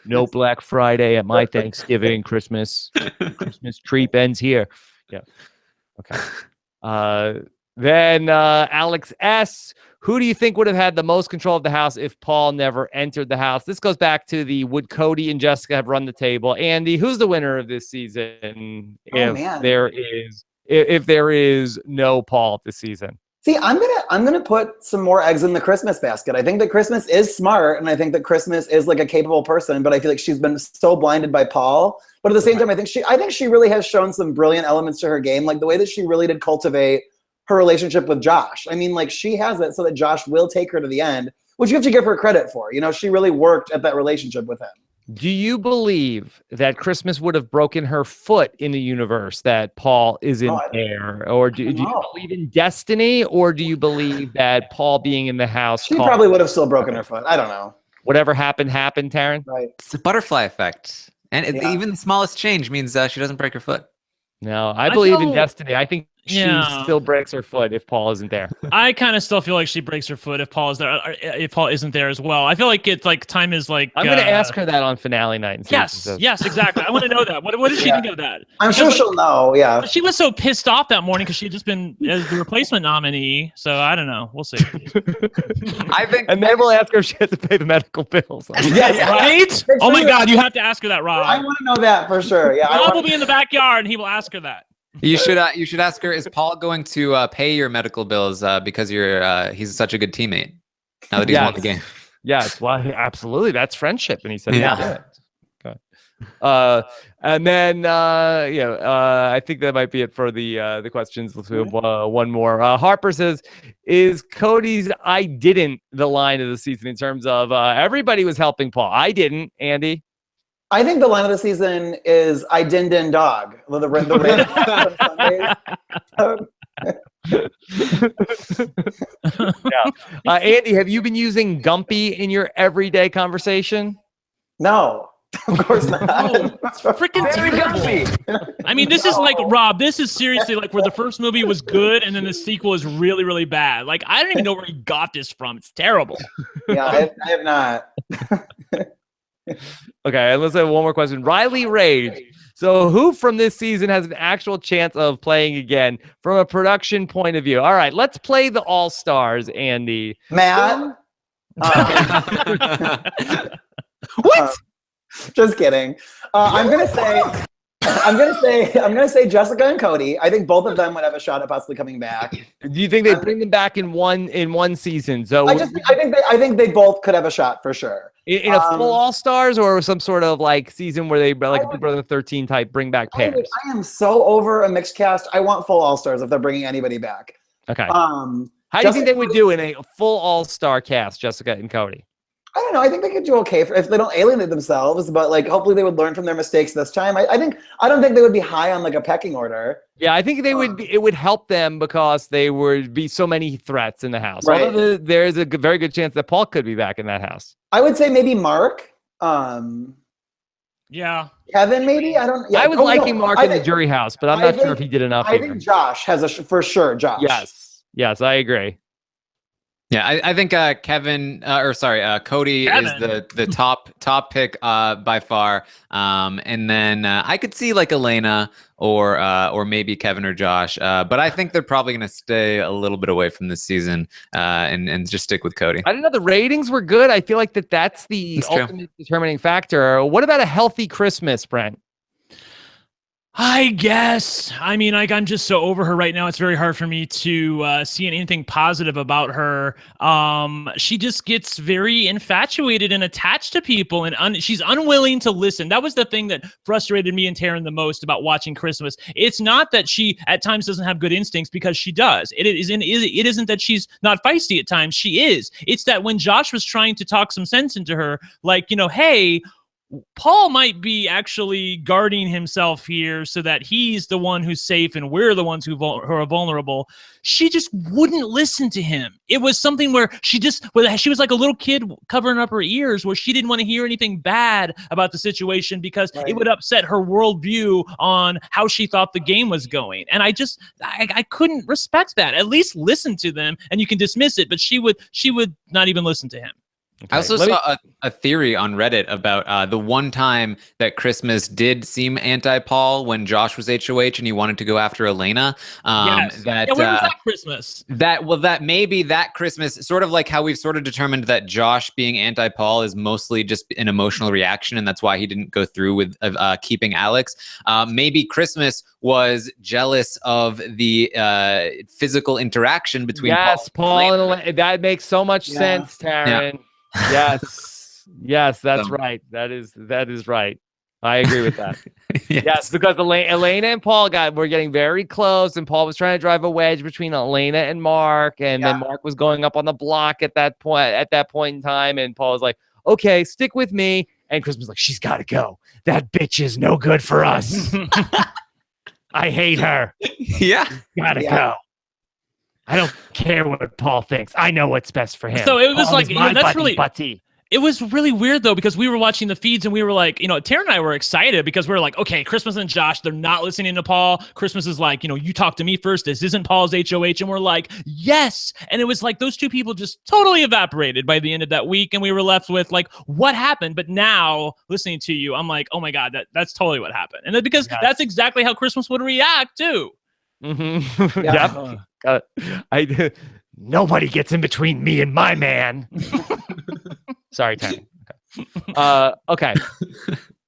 No Black Friday at my Thanksgiving. Christmas tree ends here. Yeah. Okay. Then Alex S. Who do you think would have had the most control of the house if Paul never entered the house? This goes back to would Cody and Jessica have run the table? Andy, who's the winner of this season if there is no Paul this season? See, I'm gonna put some more eggs in the Christmas basket. I think that Christmas is smart, and I think that Christmas is like a capable person, but I feel like she's been so blinded by Paul. But at the same time, I think she really has shown some brilliant elements to her game, like the way that she really did cultivate her relationship with Josh. I mean, like she has it so that Josh will take her to the end, which you have to give her credit for. She really worked at that relationship with him. Do you believe that Christmas would have broken her foot in the universe that Paul isn't there? Or do you believe in destiny? Or do you believe that Paul being in the house? She probably would have still broken her foot. I don't know. Whatever happened, Taran? Right. It's a butterfly effect. And even the smallest change means she doesn't break her foot. No, I believe in destiny. I think she still breaks her foot if Paul isn't there. I kind of still feel like she breaks her foot if Paul is there, if Paul isn't there as well. I feel like it's like time is like. I'm going to ask her that on finale night. And yes, exactly. I want to know that. What does she think of that? I'm sure she'll know. Yeah. She was so pissed off that morning because she had just been as the replacement nominee. So I don't know. We'll see. I think, and then we'll ask her if she has to pay the medical bills. Yeah, right? Oh my God, you have to ask her that, Rob. I want to know that for sure. Yeah. Rob will be in the backyard and he will ask her that. You should ask her, is Paul going to pay your medical bills because he's such a good teammate now that he's won the game? Yes, well, absolutely. That's friendship. And he said, yeah. Okay. And then, I think that might be it for the questions. Let's do one more. Harper says, is Cody's "I didn't" the line of the season in terms of everybody was helping Paul? I didn't, Andy. I think the line of the season is "I din dog." Andy, have you been using Gumpy in your everyday conversation? No, of course not. No, it's freaking terrible. I mean, this is like, Rob, this is seriously like where the first movie was good and then the sequel is really, really bad. Like, I don't even know where he got this from. It's terrible. Yeah, I have not. Okay, and let's have one more question. Riley Rage. So who from this season has an actual chance of playing again from a production point of view? All right, let's play the All-Stars, Andy. Matt? What? Just kidding. I'm gonna say Jessica and Cody. I think both of them would have a shot at possibly coming back. Do you think they bring them back in one season? So I think they both could have a shot for sure. In a full All-Stars or some sort of like season where they like Big Brother 13 type bring back pairs? I am so over a mixed cast. I want full All-Stars if they're bringing anybody back. Okay. How How do you think they would do in a full all-star cast, Jessica and Cody? I don't know. I think they could do okay if they don't alienate themselves, but like hopefully they would learn from their mistakes this time. I don't think they would be high on like a pecking order. Yeah, I think they would. It would help them because they would be so many threats in the house. Right. Although there's a very good chance that Paul could be back in that house. I would say maybe Mark. Yeah. Kevin, maybe. I don't. Yeah. I was liking Mark in the jury house, but I'm not sure if he did enough. I think Josh has for sure. Josh. Yes, I agree. Yeah, I think Kevin, Cody Kevin. is the top pick by far, and then I could see like Elena or maybe Kevin or Josh, but I think they're probably going to stay a little bit away from this season and just stick with Cody. I don't know. The ratings were good. I feel like that's the ultimate determining factor. What about a healthy Christmas, Brent? I guess. I mean, like, I'm just so over her right now. It's very hard for me to see anything positive about her. She just gets very infatuated and attached to people, and she's unwilling to listen. That was the thing that frustrated me and Taran the most about watching Christmas. It's not that she at times doesn't have good instincts, because she does. It isn't that she's not feisty at times. She is. It's that when Josh was trying to talk some sense into her, like, hey, Paul might be actually guarding himself here so that he's the one who's safe and we're the ones who are vulnerable. She just wouldn't listen to him. It was something where she was like a little kid covering up her ears, where she didn't want to hear anything bad about the situation because it would upset her worldview on how she thought the game was going. And I couldn't respect that. At least listen to them, and you can dismiss it, but she would not even listen to him. Okay. I also saw a theory on Reddit about the one time that Christmas did seem anti-Paul when Josh was HOH and he wanted to go after Elena. Yes. Where was that Christmas? That maybe that Christmas, sort of like how we've sort of determined that Josh being anti-Paul is mostly just an emotional reaction, and that's why he didn't go through with keeping Alex. Maybe Christmas was jealous of the physical interaction between Paul and Elena. That makes so much sense, Taran. Yeah. Yes, that's right. That is right. I agree with that. Yes, because Elena and Paul were getting very close, and Paul was trying to drive a wedge between Elena and Mark, and then Mark was going up on the block at that point in time, and Paul was like, "Okay, stick with me," and Chris was like, "She's got to go. That bitch is no good for us. I hate her. Yeah, gotta go. I don't care what Paul thinks. I know what's best for him." So it was Paul like, that's really butty. It was really weird, though, because we were watching the feeds and we were like, Taran and I were excited because we were like, okay, Christmas and Josh, they're not listening to Paul. Christmas is like, you talk to me first. This isn't Paul's HOH. And we're like, yes. And it was like those two people just totally evaporated by the end of that week. And we were left with like, what happened? But now listening to you, I'm like, oh my God, that's totally what happened. And because that's exactly how Christmas would react too. Mm-hmm. Nobody gets in between me and my man. Sorry, Taran. Okay.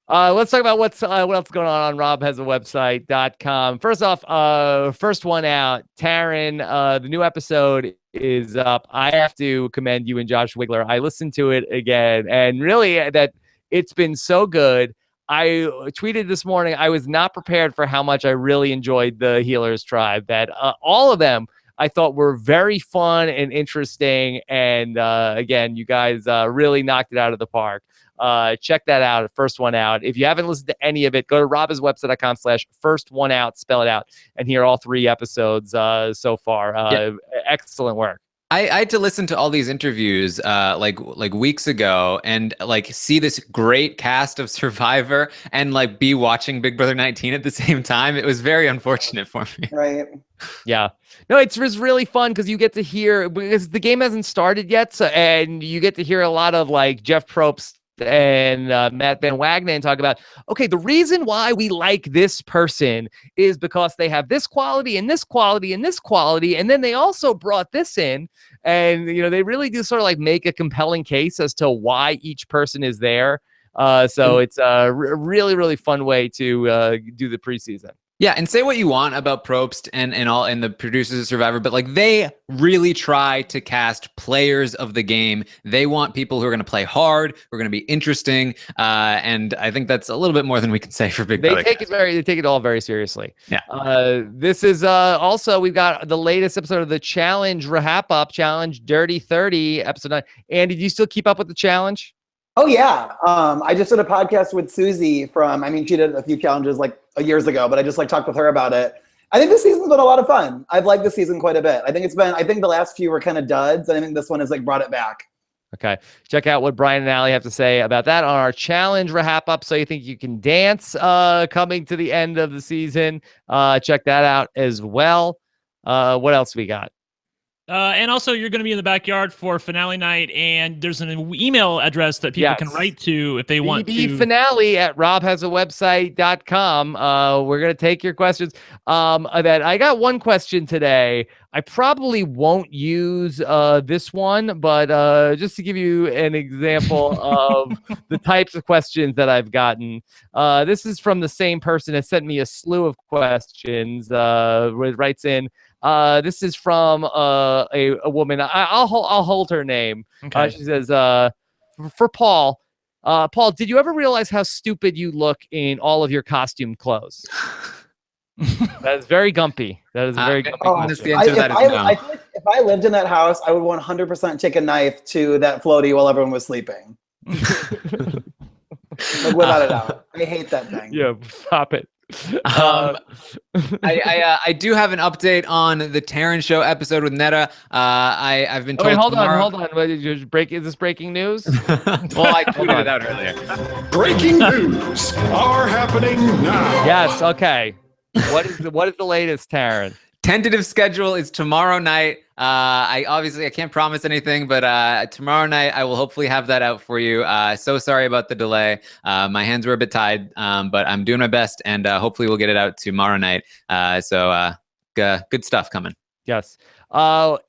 Let's talk about what else is going on RHAP.com. First off, first one out, Taran, the new episode is up. I have to commend you and Josh Wigler. I listened to it again, and really that it's been so good. I tweeted this morning, I was not prepared for how much I really enjoyed the Healers Tribe, that all of them I thought were very fun and interesting. And again, you guys really knocked it out of the park. Check that out. First one out. If you haven't listened to any of it, go to robhaswebsite.com/firstoneout, spell it out, and hear all 3 episodes so far. Excellent work. I had to listen to all these interviews like weeks ago and like see this great cast of Survivor and like be watching Big Brother 19 at the same time. It was very unfortunate for me. Right. Yeah. No, it's really fun because you get to hear, because the game hasn't started yet, so, and you get to hear a lot of like Jeff Probst and Matt Van Wagenen talk about, okay, the reason why we like this person is because they have this quality and this quality and this quality, and then they also brought this in, and they really do sort of like make a compelling case as to why each person is there. So it's a really, really fun way to do the preseason. Yeah, and say what you want about Probst and the producers of Survivor, but like they really try to cast players of the game. They want people who are going to play hard, who are going to be interesting, and I think that's a little bit more than we can say for Big Brother. They take it all very seriously. Yeah. This is also, we've got the latest episode of the Challenge Wrap-Up, Challenge Dirty 30, episode 9. Andy, do you still keep up with the challenge? Oh yeah. I just did a podcast with Susie she did a few challenges like years ago, but I just like talked with her about it. I think this season's been a lot of fun. I've liked the season quite a bit. I think the last few were kind of duds, and I think this one has like brought it back. Okay. Check out what Brian and Allie have to say about that on our Challenge Wrap-Up. So You Think You Can Dance, coming to the end of the season. Check that out as well. What else we got? And also, you're going to be in the backyard for finale night, and there's an email address that people can write to if they want to. Finale at robhasawebsite.com. We're going to take your questions. I got one question today. I probably won't use this one, but just to give you an example of the types of questions that I've gotten. This is from the same person that sent me a slew of questions. Writes in. This is from a woman. I'll hold her name. Okay. She says, for Paul. Paul, did you ever realize how stupid you look in all of your costume clothes? That is very gumpy. That is a very gumpy question. The answer to that is no. I feel like if I lived in that house, I would 100% take a knife to that floaty while everyone was sleeping. Like, without a doubt. I hate that thing. Yeah, stop it. I do have an update on the Taran show episode with Netta. I've been told. Wait, hold on. Is this breaking news? Well, I tweeted it out earlier. Breaking news are happening now. Yes. Okay. What is the latest, Taran? Tentative schedule is tomorrow night. I can't promise anything, but tomorrow night I will hopefully have that out for you. So sorry about the delay. My hands were a bit tied, but I'm doing my best, and hopefully we'll get it out tomorrow night. So good stuff coming. Yes.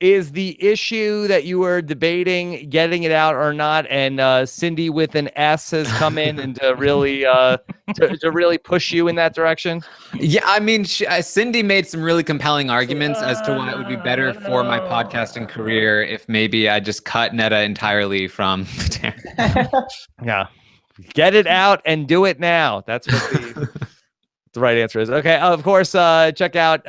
Is the issue that you were debating getting it out or not, and Cindy with an S has come in and to really push you in that direction? Yeah, I mean, Cindy made some really compelling arguments as to why it would be better for my podcasting career if maybe I just cut Netta entirely from Yeah. Get it out and do it now. That's what the right answer is. Okay, of course, check out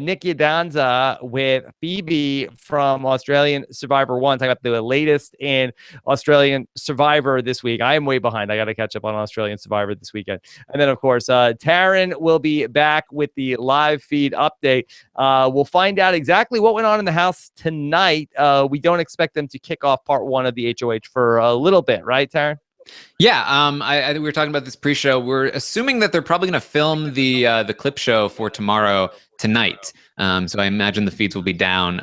Nikki Danza with Phoebe from Australian Survivor 1. Talk about the latest in Australian Survivor this week. I am way behind. I got to catch up on Australian Survivor this weekend. And then, of course, Taran will be back with the live feed update. We'll find out exactly what went on in the house tonight. We don't expect them to kick off part 1 of the HOH for a little bit, right, Taran? Yeah, I think we were talking about this pre-show. We're assuming that they're probably going to film the clip show for tomorrow tonight. So I imagine the feeds will be down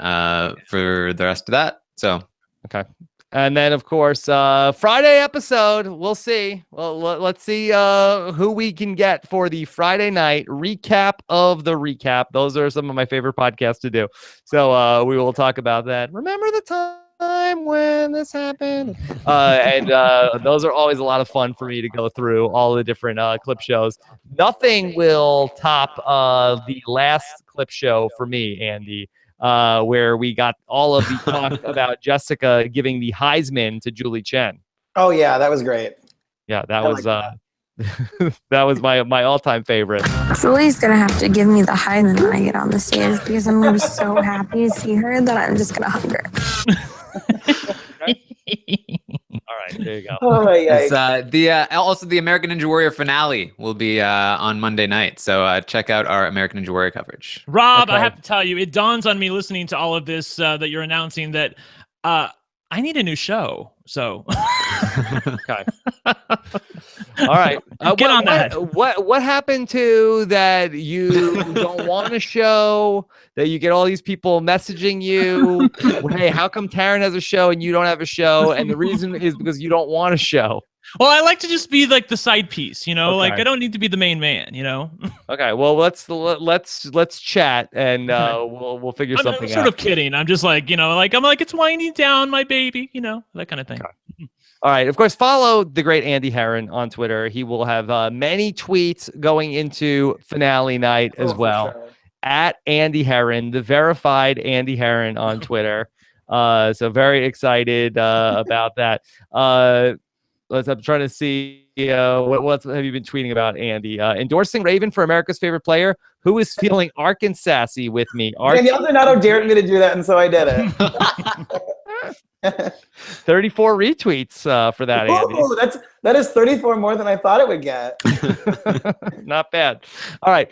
for the rest of that. So okay. And then, of course, Friday episode, we'll see. Well, let's see who we can get for the Friday night recap of the recap. Those are some of my favorite podcasts to do. So we will talk about that. Remember the time when this happened? And those are always a lot of fun for me to go through all the different clip shows. Nothing will top the last clip show for me, Andy, where we got all of the talk about Jessica giving the Heisman to Julie Chen. Oh yeah, that was great. Yeah, that was that was my all-time favorite. Julie's gonna have to give me the Heisman when I get on the stage because I'm gonna be so happy to see her that I'm just gonna hug her. All right, there you go. Oh, yeah. Also the American Ninja Warrior finale will be on Monday night. So check out our American Ninja Warrior coverage. Rob, okay. I have to tell you, it dawns on me listening to all of this that you're announcing that I need a new show. So, okay. All right. Get on that. What happened to that? You don't want a show, that you get all these people messaging you. Hey, how come Taran has a show and you don't have a show? And the reason is because you don't want a show. Well, I like to just be like the side piece, you know, Okay. like I don't need to be the main man, you know. Okay. Well, let's chat and we'll figure something out. I'm sort of kidding. I'm just like, you know, like I'm like, it's winding down, my baby, you know, that kind of thing. Okay. All right. Of course, follow the great Andy Herren on Twitter. He will have many tweets going into finale night as well. Sure. At Andy Herren, the verified Andy Herren on Twitter. So very excited about that. I'm trying to see what have you been tweeting about, Andy? Endorsing Raven for America's favorite player. Who is feeling Arkansasy with me? Danielle Donato dared me to do that, and so I did it. 34 retweets for that, Andy. Ooh, that is 34 more than I thought it would get. Not bad. All right.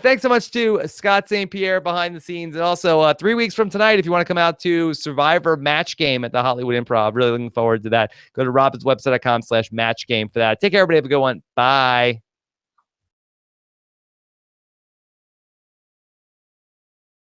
Thanks so much to Scott St. Pierre behind the scenes. And also 3 weeks from tonight, if you want to come out to Survivor Match Game at the Hollywood Improv, really looking forward to that. Go to robbinswebsite.com/matchgame for that. Take care, everybody. Have a good one. Bye.